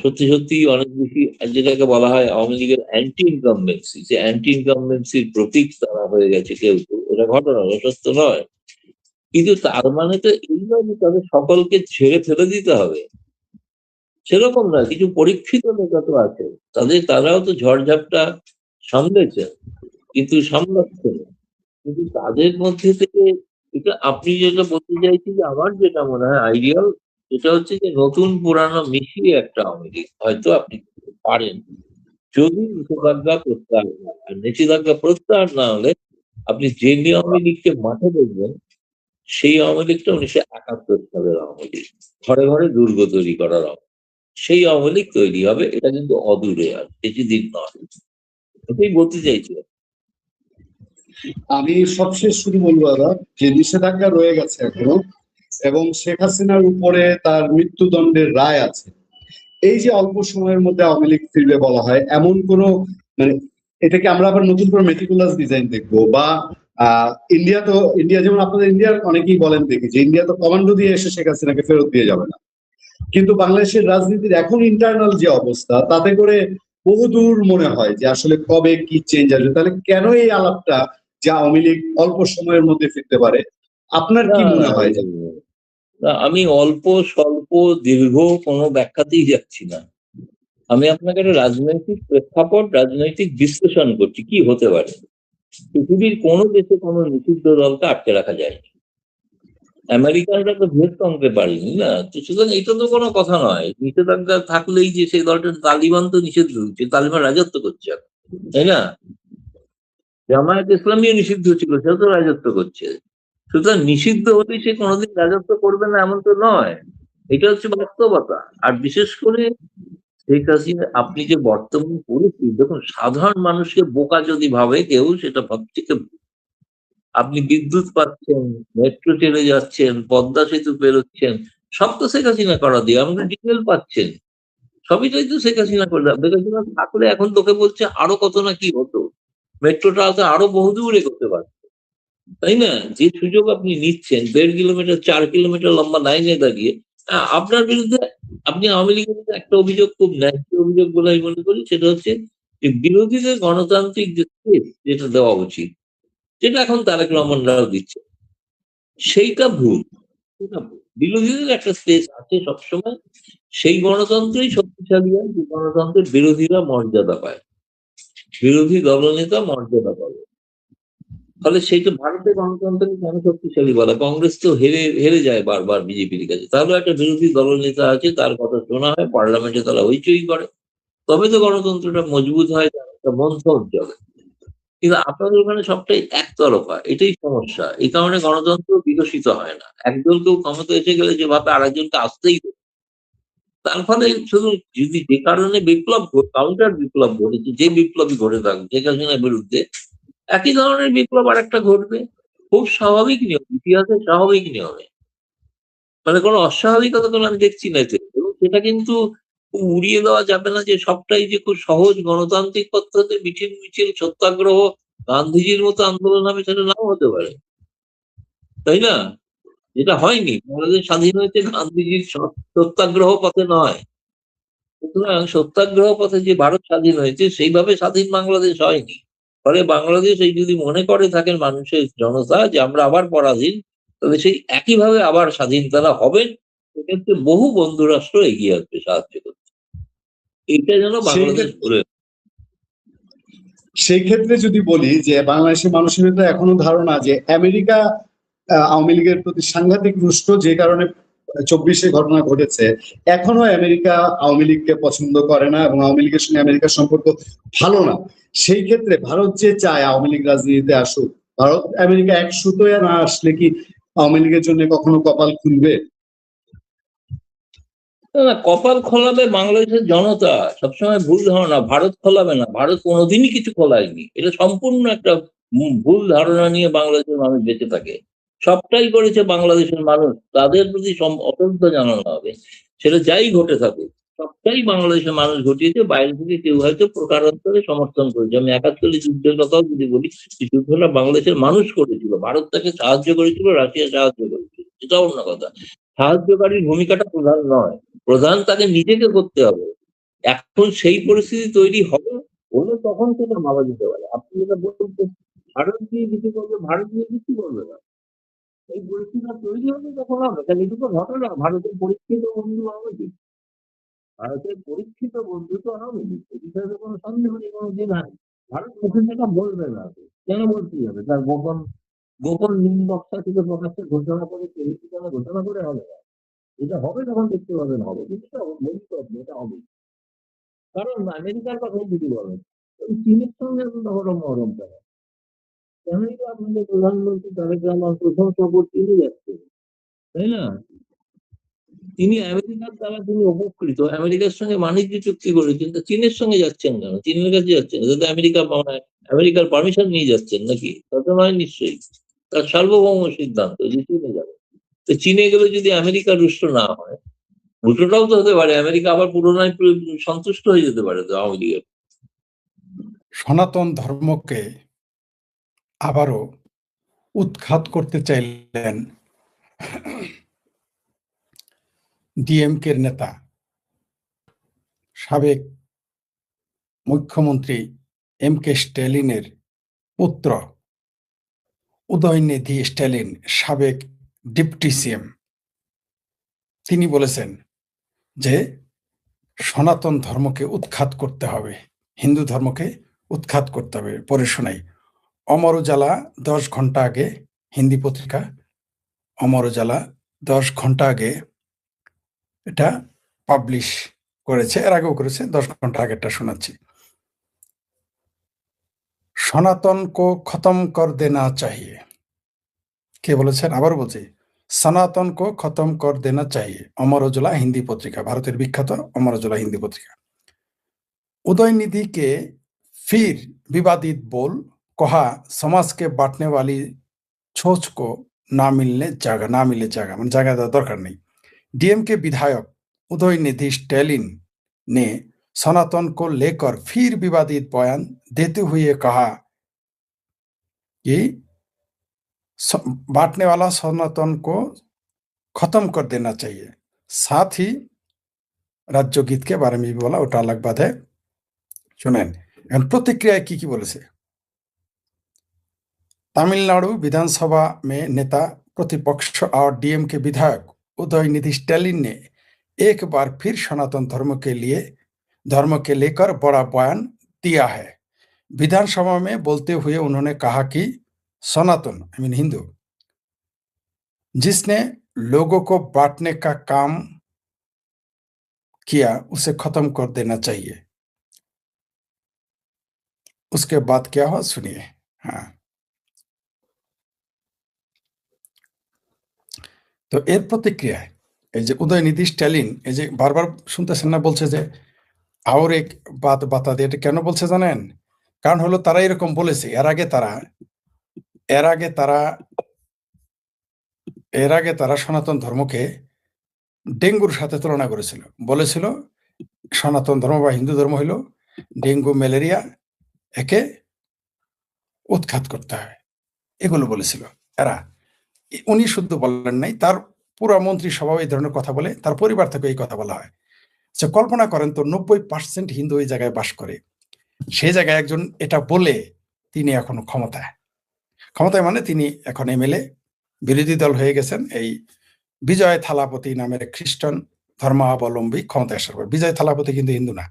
সত্যি সত্যি অনেক বেশি, যেটাকে বলা হয় আওয়ামী লীগের অ্যান্টি ইনকামবেন্সি, যে অ্যান্টি ইনকামবেন্সির প্রতীক তারা হয়ে গেছে কেউ কেউ। এটা ঘটনা, সত্য নয়। কিন্তু তার মানে তো এই নয় যে তাদের সকলকে ছেড়ে ফেলে দিতে হবে, সেরকম না। কিছু পরীক্ষিত নেতা তো আছে, তারাও তো ঝড়ঝাপটা সামলেছেন, কিন্তু সামলাচ্ছে না। কিন্তু তাদের মধ্যে থেকে এটা আপনি যেটা বলতে চাইছেন, যে আমার যেটা মনে হয় আইডিয়াল, সেটা হচ্ছে যে নতুন পুরানো মিশিয়ে একটা আওয়ামী লীগ হয়তো আপনি করতে পারেন, যদি নিষেধাজ্ঞা প্রত্যাহার হয়। আর নিষেধাজ্ঞা প্রত্যাহার না হলে আপনি যে আওয়ামী লীগকে মাঠে দেখবেন, সেই আওয়ামী লীগটা 1971 সালের আওয়ামী লীগ, ঘরে ঘরে দুর্গ তৈরি করার আওয়ামী লীগ। সেই আওয়ামী লীগ তৈরি হবে, এটা কিন্তু অদূরে, আর বেশি দিন নয়। এটাই বলতে চাইছিলাম। আমি সবশেষ শুধু বলবো দাদা, যে নিষেধাজ্ঞা রয়ে গেছে এখনো, এবং শেখ হাসিনার উপরে তার মৃত্যুদণ্ডের রায় আছে। এই যে অল্প সময়ের মধ্যে আওয়ামী লীগ ফিরবে বলা হয়, এমন কোনো মানে এটাকে আমরা আবার নতুন করে মেটিকুলাস ডিজাইন দেখবো, বা ইন্ডিয়া যেমন আপনাদের ইন্ডিয়ার অনেকেই বলেন দেখি যে ইন্ডিয়া তো কমান্ডো দিয়ে এসে শেখ হাসিনাকে ফেরত দিয়ে যাবে না। কিন্তু বাংলাদেশের রাজনীতির এখন ইন্টারনাল যে অবস্থা, তাতে করে বহুদূর মনে হয় যে আসলে কবে কি চেঞ্জ আসবে। তাহলে কেন এই আলাপটা যে আওয়ামী লীগ অল্প সময়ের মধ্যে ফিরতে পারে, আপনার কি মনে হয়? না, আমি অল্প স্বল্প দীর্ঘ কোনো ব্যাখ্যাতেই যাচ্ছি না। আমি আপনাকে একটা রাজনৈতিক প্রেক্ষাপট, রাজনৈতিক বিশ্লেষণ করছি কি হতে পারে। পৃথিবীর কোনো দেশে কোনো নিষিদ্ধ দলকে আটকে রাখা যায়নি। আমেরিকানরা তো ভিয়েতকমকে পারেনি না, তো সুতরাং এটা তো কোনো কথা নয়। নিষেধাজ্ঞা থাকলেই যে সেই দলটা, তালিবান তো নিষিদ্ধ হচ্ছে, তালিবান রাজত্ব করছে এখন, তাই না? জামায়াত ইসলামীও নিষিদ্ধ ছিল, সেও তো রাজত্ব করছে। সুতরাং নিষিদ্ধ হলে সে কোনোদিন রাজত্ব করবে না এমন তো নয়। এটা হচ্ছে বাস্তবতা। আর বিশেষ করে শেখ হাসিনা, আপনি যে বর্তমান পরিস্থিতি দেখুন, সাধারণ মানুষকে বোকা যদি ভাবে কেউ, সেটা ভাবছে। আপনি বিদ্যুৎ পাচ্ছেন, মেট্রো ট্রেনে যাচ্ছেন, পদ্মা সেতু পেরোচ্ছেন, সব তো শেখ হাসিনা করা দিয়ে। আমরা ডিটেল পাচ্ছেন, সবইটাই তো শেখ হাসিনা করলাম। শেখ হাসিনা থাকলে এখন তোকে বলছে আরো কত না কি হতো, মেট্রোটা তো আরো বহুদূর এগোতে পারত, তাই না? যে সুযোগ আপনি নিচ্ছেন, 1.5 কিলোমিটার 4 কিলোমিটার লম্বা লাইনে দাঁড়িয়ে আপনার বিরুদ্ধে, আপনি আওয়ামী লীগের বিরুদ্ধে একটা অভিযোগ, খুব ন্যায্য অভিযোগ বলে আমি মনে করি, সেটা হচ্ছে যে বিরোধীদের গণতান্ত্রিক যে স্পেস যেটা দেওয়া উচিত, যেটা এখন তারেক রহমানরাও দিচ্ছে, সেইটা ভুল। সেটা ভুল। বিরোধীদের একটা স্পেস আছে সবসময়, সেই গণতন্ত্রই শক্তিশালী হয় যে গণতন্ত্রের বিরোধীরা মর্যাদা পায়, বিরোধী দলনেতা মর্যাদা পাবে। ফলে সেইটা ভারতের গণতন্ত্রকে কেন শক্তিশালী বলা? কংগ্রেস তো হেরে হেরে যায় বারবার বিজেপির কাছে, তাহলে একটা বিরোধী দলনেতা আছে, তার কথা শোনা হয়, পার্লামেন্টে তারা হইচই করে, তবে তো গণতন্ত্রটা মজবুত হয়, তার একটা মন্থর চলে। কিন্তু আপনাদের ওখানে সবটাই একতরফা, এটাই সমস্যা। এই কারণে গণতন্ত্র বিকশিত হয় না। একদল কেউ ক্ষমতা এসে গেলে যে ভাবে আরেকজনকে আসতেই হবে, তার ফলে শুধু যদি যে কারণে বিপ্লব, কাউন্টার বিপ্লব ঘটেছে, যে বিপ্লবই ঘটে থাকুক শেখ হাসিনার বিরুদ্ধে, একই ধরনের বিপ্লব আর একটা ঘটবে। খুব স্বাভাবিক নিয়ম, ইতিহাসের স্বাভাবিক নিয়মে, মানে কোনো অস্বাভাবিকতা কোনো আমি দেখছি না এতে। এবং সেটা কিন্তু উড়িয়ে দেওয়া যাবে না যে সবটাই যে খুব সহজ গণতান্ত্রিক পদ্ধতিতে মিছিল মিছিল সত্যাগ্রহ, গান্ধীজির মতো আন্দোলন হবে, সেটা নাও হতে পারে, তাই না? যেটা হয়নি, বাংলাদেশ স্বাধীন হয়েছে গান্ধীজির সত্যাগ্রহ পথে নয়। সুতরাং সত্যাগ্রহ পথে যে ভারত স্বাধীন হয়েছে, সেইভাবে স্বাধীন বাংলাদেশ হয়নি। ফলে বাংলাদেশ এই যদি মনে করে থাকেন মানুষের জনতা যে আমরা আবার পরাধীন, তবে সেই একইভাবে আবার স্বাধীন তারা হবেন। সেক্ষেত্রে বহু বন্ধু রাষ্ট্র এগিয়ে আসবে সাহায্য করতে। এটা যেন সেই বাংলাদেশ ভুলে। সেই ক্ষেত্রে যদি বলি যে বাংলাদেশের মানুষের ভিতরে এখনো ধারণা যে আমেরিকা আওয়ামী লীগের প্রতি সাংঘাতিক রুষ্ট, যে কারণে 24-এ ঘটনা ঘটেছে। এখনো আমেরিকা আওয়ামী লীগকে পছন্দ করে না এবং আওয়ামী লীগের সঙ্গে আমেরিকার সম্পর্ক ভালো না। সেই ক্ষেত্রে ভারত যে চায় আওয়ামী লীগ রাজনীতিতে আসুক, ভারত আমেরিকা এক সুতোয় না আসলে কি আওয়ামী লীগের জন্য কখনো কপাল খুলবে? না, না, কপাল খোলাবে বাংলাদেশের জনতা। সবসময় ভুল ধারণা, ভারত খোলাবে না। ভারত কোনোদিনই কিছু খোলায়নি। এটা সম্পূর্ণ একটা ভুল ধারণা নিয়ে বাংলাদেশের মানুষ বেঁচে থাকে। সবটাই করেছে বাংলাদেশের মানুষ, তাদের প্রতি অশ্রদ্ধা জানানো হবে, সেটা যাই ঘটে থাকুক। সবটাই বাংলাদেশের মানুষ ঘটিয়েছে, বাইরে থেকে কেউ হয়তো প্রকারান্তরে সমর্থন করেছে। আমি 71 যুদ্ধের কথাও যদি বলি, এই যুদ্ধটা বাংলাদেশের মানুষ করেছিল, ভারত তাকে সাহায্য করেছিল, রাশিয়া সাহায্য করেছিল, এটা অন্য কথা। সাহায্যকারীর ভূমিকাটা প্রধান নয়, প্রধান তাকে নিজেকে করতে হবে। এখন সেই পরিস্থিতি তৈরি হবে, হলে তখন সেটা ভাবা যেতে পারে। আপনি যেটা বলছেন ভারত দিয়ে কিছু করবে, ভারত দিয়ে কিছু করবে না। এই পরিস্থিতিটা তৈরি হবে তখন হবে। তাহলে এটুকু ঘটনা, ভারতের পরীক্ষিত বন্ধু হবে কি? ভারতের পরীক্ষিত বন্ধু তো হবে, এ বিষয়ে তো কোনো সন্দেহ নেই, কোনো দিন হয়। ভারত মুখে সেটা বলবে না, কেন বলতেই হবে? তার গোপন গোপন নিম্বক্তা থেকে প্রকাশ্যে ঘোষণা করে, কেন ঘোষণা করে হবে না? এটা হবে তখন দেখতে পাবেন হবে, কিন্তু এটা বলতে হবে, এটা হবে। কারণ আমেরিকার কথাই যদি বলেন, ওই চীনের সঙ্গে এখন নরম নরম কেন? কেনই তো আপনাদের প্রধানমন্ত্রী তারেক রহমান প্রথম সফর চীনে যাচ্ছে, তাই না? তিনি আমেরিকার দ্বারা তিনি উপকৃত, আমেরিকার সঙ্গে বাণিজ্য চুক্তি করেছেন, তা চীনের সঙ্গে যাচ্ছেন কেন? চীনের কাছে যাচ্ছেন না, যাতে আমেরিকা আমেরিকার পারমিশন নিয়ে যাচ্ছেন নাকি? তা তো নয় নিশ্চয়ই। তার সার্বভৌম সিদ্ধান্ত যে চীনে যাবে। তো চীনে গেলে যদি আমেরিকা রুষ্ট না হয়, উল্টোটাও তো হতে পারে, আমেরিকা আবার পুনরায় সন্তুষ্ট হয়ে যেতে পারে তো আওয়ামী লীগের। সনাতন ধর্মকে আবারও উৎখাত করতে চাইলেন ডিএমকের নেতা, সাবেক মুখ্যমন্ত্রী এম.কে. স্ট্যালিনের পুত্র উদয়নিধি স্ট্যালিন, সাবেক ডেপুটি সিএম। তিনি বলেছেন যে সনাতন ধর্মকে উৎখাত করতে হবে, হিন্দু ধর্মকে উৎখাত করতে হবে। পরে শোনাই। অমর উজালা 10 ঘন্টা আগে, হিন্দি পত্রিকা অমর উজালা 10 ঘন্টা আগে এটা পাবলিশ করেছে, এর আগেও করেছে, 10 ঘন্টা আগেরটা শোনাচ্ছি। সনাতন কো খতম কর দেনা চাহিয়ে, কে বলেছেন? আবার বলছি, সনাতন কো খতম কর দেনা চাইয়ে। অমর উজালা হিন্দি পত্রিকা, ভারতের বিখ্যাত অমর উজালা হিন্দি पत्रिका। उदयनिधि के फिर विवादित बोल, कहा समाज के बांटने वाली सोच को ना मिले जगह মানে জায়গা দেওয়ার দরকার নেই। डीएम के विधायक उदयनिधि स्टैलिन ने सनातन को लेकर फिर विवादित बयान देते हुए कहा कि बांटने वाला सनातन को खत्म कर देना चाहिए। साथ ही राज्य गीत के बारे में भी बोला, ওটা अलग बात है। শুনেন এখন প্রতিক্রিয়ায় কি বলেছে। तमिलनाडु विधानसभा में नेता प्रतिपक्ष और डीएम के विधायक उदयनिधि स्टैलिन ने एक बार फिर सनातन धर्म के लेकर बड़ा बयान दिया है। विधानसभा में बोलते हुए उन्होंने कहा कि सनातन आई मीन हिंदू जिसने लोगों को बांटने का काम किया उसे खत्म कर देना चाहिए। उसके बाद क्या हुआ सुनिए। हाँ, তো এর প্রতিক্রিয়ায় এই যে উদয়নিধি স্ট্যালিন এই যে বারবার শুনতেছেন না, বলছে যে আর এক বাত বাতা দিয়ে। এটা কেন বলছে জানেন? কারণ হলো তারা এরকম বলেছে এর আগে তারা সনাতন ধর্মকে ডেঙ্গুর সাথে তুলনা করেছিল। বলেছিল সনাতন ধর্ম বা হিন্দু ধর্ম হইল ডেঙ্গু ম্যালেরিয়া, একে উৎখাত করতে হয়, এগুলো বলেছিল এরা। উনি শুদ্ধ বলেন নাই, তার পুরো মন্ত্রিসভাও এই ধরনের কথা বলে, তার পরিবার থেকে এই কথা বলা হয়। আচ্ছা কল্পনা করেন তো 90% হিন্দু ওই জায়গায় বাস করে, সেই জায়গায় একজন এটা বলে তিনি এখনো ক্ষমতায় মানে তিনি এখন এমএলএ, বিরোধী দল হয়ে গেছেন। এই বিজয় থালাপতি নামের খ্রিস্টান ধর্মাবলম্বী ক্ষমতায় আসার পর, বিজয় থালাপতি কিন্তু হিন্দু না,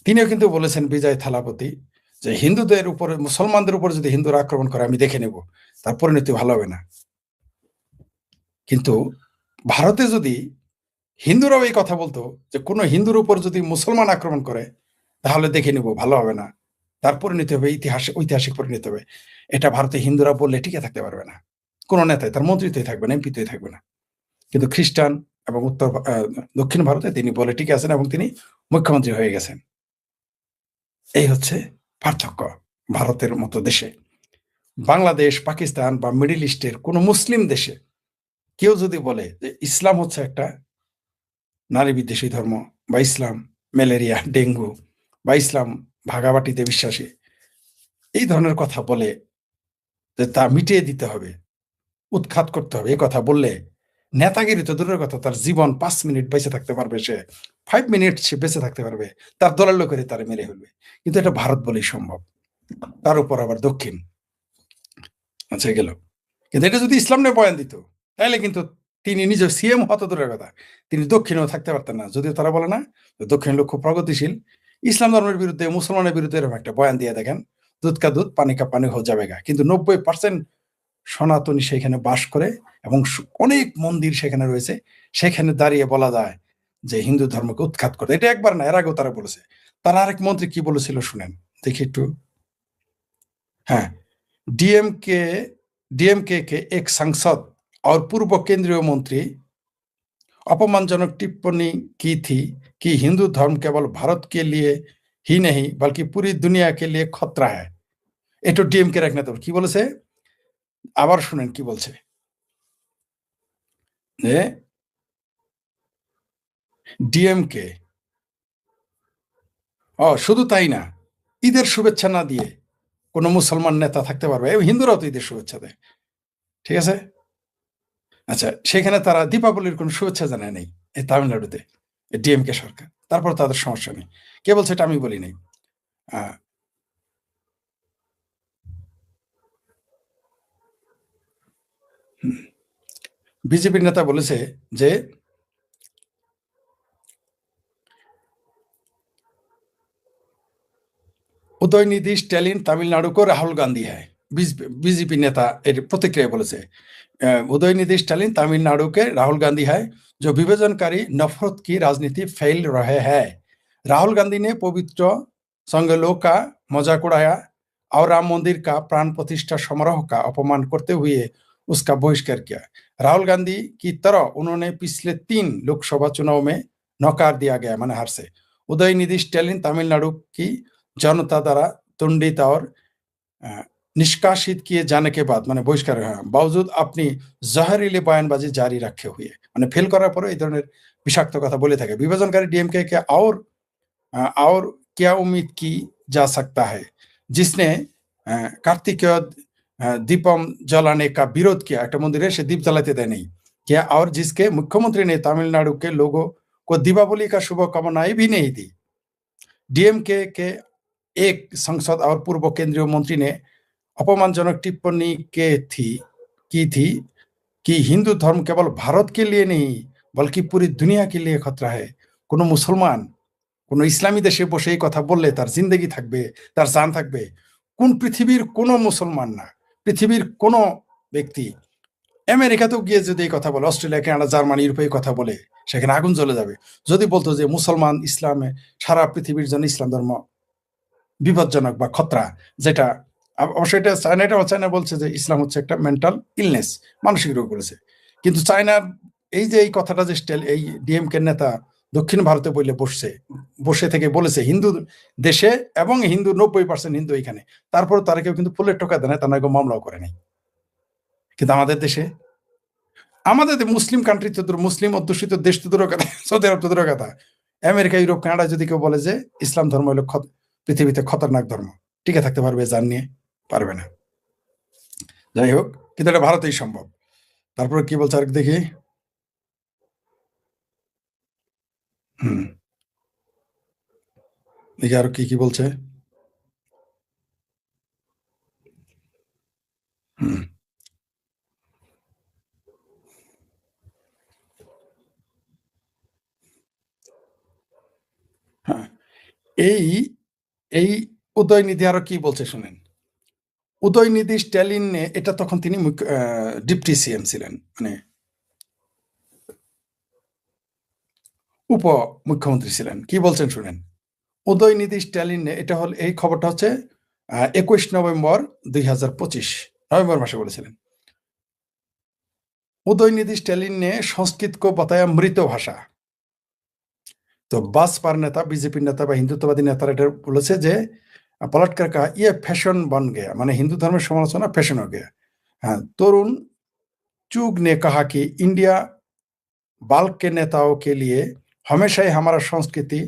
তিনিও কিন্তু বলেছেন বিজয় থালাপতি যে হিন্দুদের উপরে মুসলমানদের উপর যদি হিন্দুরা আক্রমণ করে আমি দেখে নেব, তার পরিণতি ভালো হবে না। কিন্তু ভারতে যদি হিন্দুরাও এই কথা বলতো যে কোনো হিন্দুর উপর যদি মুসলমান আক্রমণ করে তাহলে দেখে নেব, ভালো হবে না, তার পরিণতি হবে ঐতিহাসিক পরিণতি হবে, এটা ভারতে হিন্দুরা বললে টিকে থাকতে পারবে না, কোন নেতাই, তার মন্ত্রীতেই থাকবে না, এমপিতেই থাকবে না। কিন্তু খ্রিস্টান এবং দক্ষিণ ভারতে তিনি বলে টিকে আছেন এবং তিনি মুখ্যমন্ত্রী হয়ে গেছেন। এই হচ্ছে পার্থক্য ভারতের মতো দেশে। বাংলাদেশ, পাকিস্তান বা মিডল ইস্টের কোন মুসলিম দেশে কেউ যদি বলে যে ইসলাম হচ্ছে একটা নারী বিদ্বেষী ধর্ম, বা ইসলাম ম্যালেরিয়া ডেঙ্গু, বা ইসলাম ভাগাবাটিতে বিশ্বাসী, এই ধরনের কথা বলে যে তা মিটিয়ে দিতে হবে, উৎখাত করতে হবে, এই কথা বললে নেতাগিরি তো দূরের কথা, তার জীবন 5 মিনিট বেঁচে থাকতে পারবে, সে 5 মিনিট সে বেঁচে থাকতে পারবে, তার দলের লোকেরই তারা মেরে ফেলবে। কিন্তু এটা ভারত বলেই সম্ভব, তার উপর আবার দক্ষিণ। আচ্ছা গেল, কিন্তু এটা যদি ইসলাম নিয়ে বয়ান দিত তাহলে কিন্তু তিনি নিজে সিএম হত দূরের কথা, তিনি দক্ষিণেও থাকতে পারতেন না। যদিও তারা বলে না দক্ষিণ লোক খুব প্রগতিশীল, ইসলাম ধর্মের বিরুদ্ধে মুসলমানের বিরুদ্ধে এরকম একটা বয়ান দিয়ে দেখেন, দুধ কা দুধ পানি কা পানি হয়ে যাবে গা। কিন্তু 90% সনাতনী সেখানে বাস করে এবং অনেক মন্দির সেখানে রয়েছে, সেখানে দাঁড়িয়ে বলা যায় যে হিন্দু ধর্মকে উৎখাত করে। এটা একবার না, এর আগেও তারা বলেছে। তার আরেক মন্ত্রী কি বলেছিল শুনেন, দেখি একটু। হ্যাঁ, डीएमके के एक सांसद और पूर्व केंद्रीय मंत्री अपमानजनक टिप्पणी की थी कि हिंदू धर्म केवल भारत के लिए ही नहीं बल्कि पूरी दुनिया के लिए खतरा है। এটা ডিএমকে রাখ না, তো কি বলেছে আবার শুনেন কি বলছে, যে ডিএমকে শুধু তাই না, ঈদের শুভেচ্ছা না দিয়ে কোনো মুসলমান নেতা থাকতে পারবে, এবং হিন্দুরাও তো ঈদের শুভেচ্ছা দেয়, ঠিক আছে। আচ্ছা সেখানে তারা দীপাবলির কোনো শুভেচ্ছা জানায় নেই এই তামিলনাড়ুতে ডিএমকে সরকার, তারপর তাদের সমস্যা নেই। কে বলছে এটা আমি বলি নাই। বিজেপির নেতা বলেছে যে उदयनिधि स्टैलिन तमिलनाडु को राहुल गांधी है। बीजेपी नेता এর প্রতিক্রিয়া বলেছে उदयनिधि स्टैलिन तमिलनाडु के राहुल गांधी है जो विभाजनकारी नफरत की राजनीति फैल रहे हैं। राहुल गांधी ने पवित्र संगलों का मजाक उड़ाया और राम मंदिर का प्राण प्रतिष्ठा समारोह का अपमान करते हुए उसका बहिष्कार किया। राहुल गांधी की तरह उन्होंने पिछले 3 लोकसभा चुनाव में नकार दिया गया, माने हार से। उदयनिधि स्टैलिन तमिलनाडु की जनता द्वारा दंडित और निष्कासित किए जाने के बाद माने बहिष्कार बावजूद अपनी जहरीली बयानबाजी जारी रखे हुए माने फेल करार पर এই ধরনের বিষাক্ত কথা বলে থাকে। विभाजनकारी डीएमके के और क्या उम्मीद की जा सकता है, जिसने कार्तिकेय दीपम जलाने का विरोध किया, एक मंदिर से दीप जलाते दे नहीं क्या, और जिसके मुख्यमंत्री ने तमिलनाडु के लोगों को दीपावली का शुभकामनाएं भी नहीं दी। डीएमके के एक सांसद और पूर्व केंद्रीय मंत्री ने अपमानजनक टिप्पणी की थी कि हिंदू धर्म केवल भारत के लिए नहीं बल्कि पूरी दुनिया के लिए खतरा है। কোনো মুসলমান কোনো ইসলামী দেশে বসে এই কথা বললে তার জিন্দেগি থাকবে, তার জান থাকবে। কোন পৃথিবীর কোনো মুসলমান না, পৃথিবীর কোনো ব্যক্তি আমেরিকাতেও গিয়ে যদি এই কথা বলে, অস্ট্রেলিয়া, কানাডা, জার্মানি, ইউরোপে কথা বলে, সেখানে আগুন জ্বলে যাবে। যদি বলতো যে মুসলমান ইসলামে সারা পৃথিবীর জন্য ইসলাম ধর্ম বিপজ্জনক বা খতরা, যেটা অবশ্যই এটা চায়না বলছে যে ইসলাম হচ্ছে একটা মেন্টাল ইলনেস, মানসিক রোগ বলেছে। কিন্তু চায়নার এই যে এই কথাটা যে এই ডিএমকে নেতা দক্ষিণ ভারতে বসে থেকে বলেছে হিন্দু দেশে এবং হিন্দু 90% হিন্দু এখানে, তারপর তারা কেউ কিন্তু ফুলের টোকা দেয় না, তারা কেউ মামলাও করে নাই। কিন্তু আমাদের দেশে, আমাদের মুসলিম কান্ট্রি তো দূর, মুসলিম অধ্যুষিত দেশ তো দূরের কথা, সৌদি আরব তো দূরের কথা, আমেরিকা, ইউরোপ, কানাডা যদি কেউ বলে যে ইসলাম ধর্ম হলো পৃথিবীতে খতরনাক ধর্ম, টিকে থাকতে পারবে, জান নিয়ে পারবে না। যাই হোক, কিন্তু এটা ভারতেই সম্ভব। তারপরে কি বলছে আর দেখি। দেখি আর কি বলছে। হ্যাঁ, এই উদয়নিধি আরো কি বলছে শুনেন। উদয়নিধি স্ট্যালিন, এটা তখন তিনি ডিপটি সিএম ছিলেন, মানে উপ মুখ্যমন্ত্রী ছিলেন। কি বলছেন শুনেন। উদয়নিধি স্ট্যালিন, এটা হল, এই খবরটা হচ্ছে 21 নভেম্বর 2025 नवंबर मासे বলেছিলেন। उदयनिधि स्टैलिन ने संस्कृत को बताया मृत भाषा। तो बसपा नेता, बीजेपी नेता বা হিন্দুত্ববাদী নেতারা এটা বলেছে যে पलट कर कहा ये फैशन बन गया, माने हिंदू धर्म समालोचना फैशन हो गया। हाँ, तरुण चुग ने कहा कि इंडिया बाल्क के नेताओं के लिए हमेशा ही हमारा संस्कृति,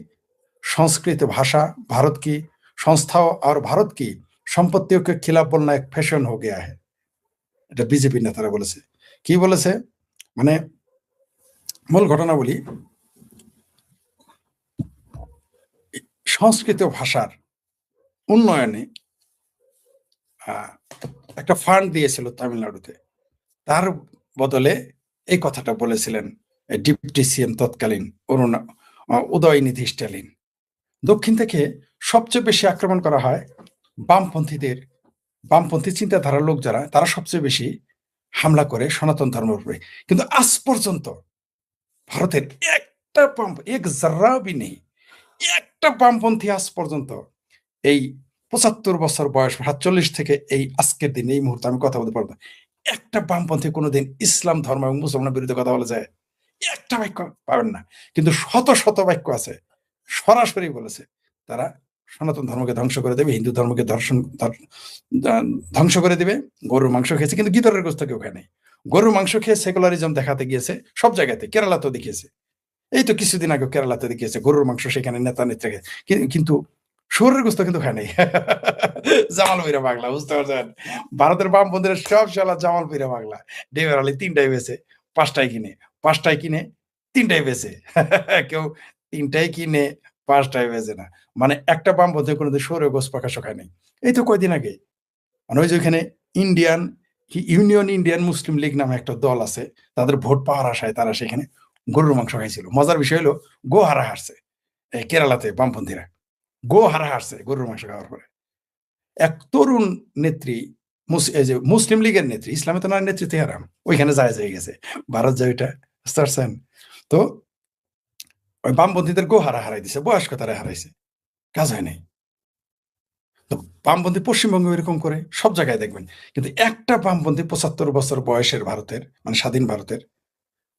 संस्कृत भाषा, भारत की संस्थाओं और भारत की संपत्तियों के खिलाफ बोलना एक फैशन हो गया है। এটা বিজেপি নেতারা বলেছে। কি বলেছে মানে মূল ঘটনা বলি। সংস্কৃত ভাষার উন্নয়নে একটা ফান্ড দিয়েছিল তামিলনাড়ুতে, তার বদলে এই কথাটা বলেছিলেন ডিপটি সিএম তৎকালীন উদয়নিধি স্ট্যালিন। দক্ষিণ থেকে সবচেয়ে বেশি আক্রমণ করা হয় বামপন্থী চিন্তাধারার লোক যারা, তারা সবচেয়ে বেশি হামলা করে সনাতন ধর্মের উপরে। কিন্তু আজ পর্যন্ত ভারতের একটা এক জাররা ভি নেই, একটা বামপন্থী আজ পর্যন্ত এই 75 বছর বয়স, 47 থেকে এই আজকের দিন, এই মুহূর্তে আমি কথা বলতে পারবো, একটা বামপন্থী কোনোদিন ইসলাম ধর্ম এবং মুসলমানের বিরুদ্ধে কথা বলে যায় একটা বাক্য পাবেন না। কিন্তু শত শত বাক্য আছে সরাসরি বলেছে তারা সনাতন ধর্মকে ধ্বংস করে দেবে, হিন্দু ধর্মকে ধ্বংস করে দেবে। গরুর মাংস খেয়েছে, কিন্তু গিতরের গোস্ত কেউ খায় নাই। গরুর মাংস খেয়ে সেকুলারিজম দেখাতে গিয়েছে সব জায়গাতে, কেরালাতেও দেখিয়েছে। এই তো কিছুদিন আগে কেরালাতে দেখিয়েছে গরুর মাংস, সেখানে নেতা নেত্রী, কিন্তু শুয়োরের গোস্ত কিন্তু খায় নাই। জামাল পীরা পাগলা, বুঝতে পারছেন? ভারতের বামপন্থীরা সব শালা জামাল পীরা পাগলা। ডেবের আলী 3টাই বেছে, 5টাই কিনে, 5টাই কিনে 3টাই বেছে। কেউ 3টাই কিনে 5টাই বেছে না। মানে একটা বামপন্থী কোনোদিন শুয়োরের গোস্ত পাকা খায় নাই। এই তো কয়দিন আগে মানে ওই যে ওইখানে ইউনিয়ন ইন্ডিয়ান মুসলিম লীগ নামে একটা দল আছে, তাদের ভোট পাওয়ার আশায় তারা সেখানে গরুর মাংস খাইছিল। মজার বিষয় হলো গো হারা হারছে কেরালাতে বামপন্থীরা, গো হারা হারছে গরুর মাংস খাওয়ার পরে। এক তরুণ নেত্রী, মুসলিম লীগের নেত্রী, ইসলামে তো না নেতৃত্বে হারাম, ওইখানে যায় গেছে, ভারত যায় ওইটা, বুঝতে পারছেন? তো ওই বামপন্থীদের গো হারাই দিছে, বয়স্ক তারা হারাইছে, কাজ হয় নাই। তো বামপন্থী পশ্চিমবঙ্গে এরকম করে, সব জায়গায় দেখবেন। কিন্তু একটা বামপন্থী 75 বছর বয়সের ভারতের, মানে স্বাধীন ভারতের,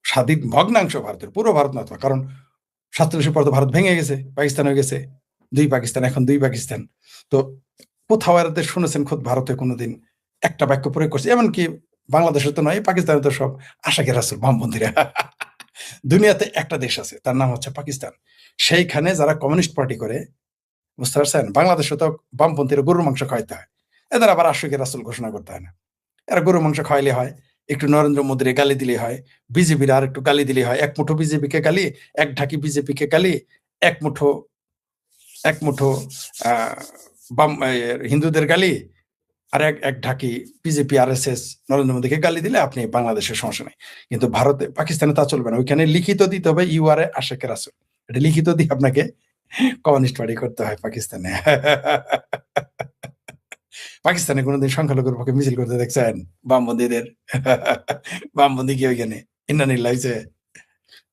স্বাধীন ভগ্নাংশ ভারতের, পুরো ভারত না তো, কারণ 47 পর তো ভারত ভেঙে গেছে, পাকিস্তান হয়ে গেছে, 2 পাকিস্তান, এখন 2 পাকিস্তান। তো কোথাও এদের শুনেছেন খোদ ভারতে কোনোদিন একটা বাক্য প্রয়োগ করছে? এমনকি বাংলাদেশে তো নয়, পাকিস্তানে তো সব আশাকে রাসূল বামপন্থীরা। দুনিয়াতে একটা দেশ আছে, তার নাম হচ্ছে পাকিস্তান। সেইখানে যারা কমিউনিস্ট পার্টি করে, বুঝতে পারছেন, বাংলাদেশে তো বামপন্থীরা গরুর মাংস খাইতে হয়, এদের আবার আশাকে রাসূল ঘোষণা করতে হয় না। এরা গরুর মাংস খাওয়াইলে হয়, একটু নরেন্দ্র মোদীর গালি দিলে হয়, বিজেপির আর একটু গালি দিলে হয়, এক মুঠো বিজেপিকে গালি, এক ঢাকি বিজেপিকে গালি, এক মুঠো এক মুঠো আহ বাম হিন্দুদের গালি, আর এক ঢাকি বিজেপি RSS নরেন্দ্র মোদীকে গালি দিলে আপনি বাংলাদেশের সমস্যা নেই। কিন্তু ভারতে, পাকিস্তানে তা চলবে না, ওইখানে লিখিত দিতে হবে ইউ আর এ আশেকে রাসূল, এটা লিখিত দিয়ে আপনাকে কমিউনিস্ট পার্টি করতে হয় পাকিস্তানে। পাকিস্তানে কোনোদিন সংখ্যালঘুর পক্ষে মিছিল করতে দেখছেন বামপন্থীদের? বামপন্থী কি ওইখানে ইন্নানিল্লাহ হইছে?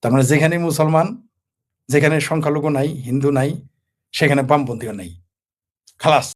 তার মানে যেখানে মুসলমান, যেখানে সংখ্যালঘু নাই, হিন্দু নাই, সেখানে বামপন্থীও নাই, খালাস।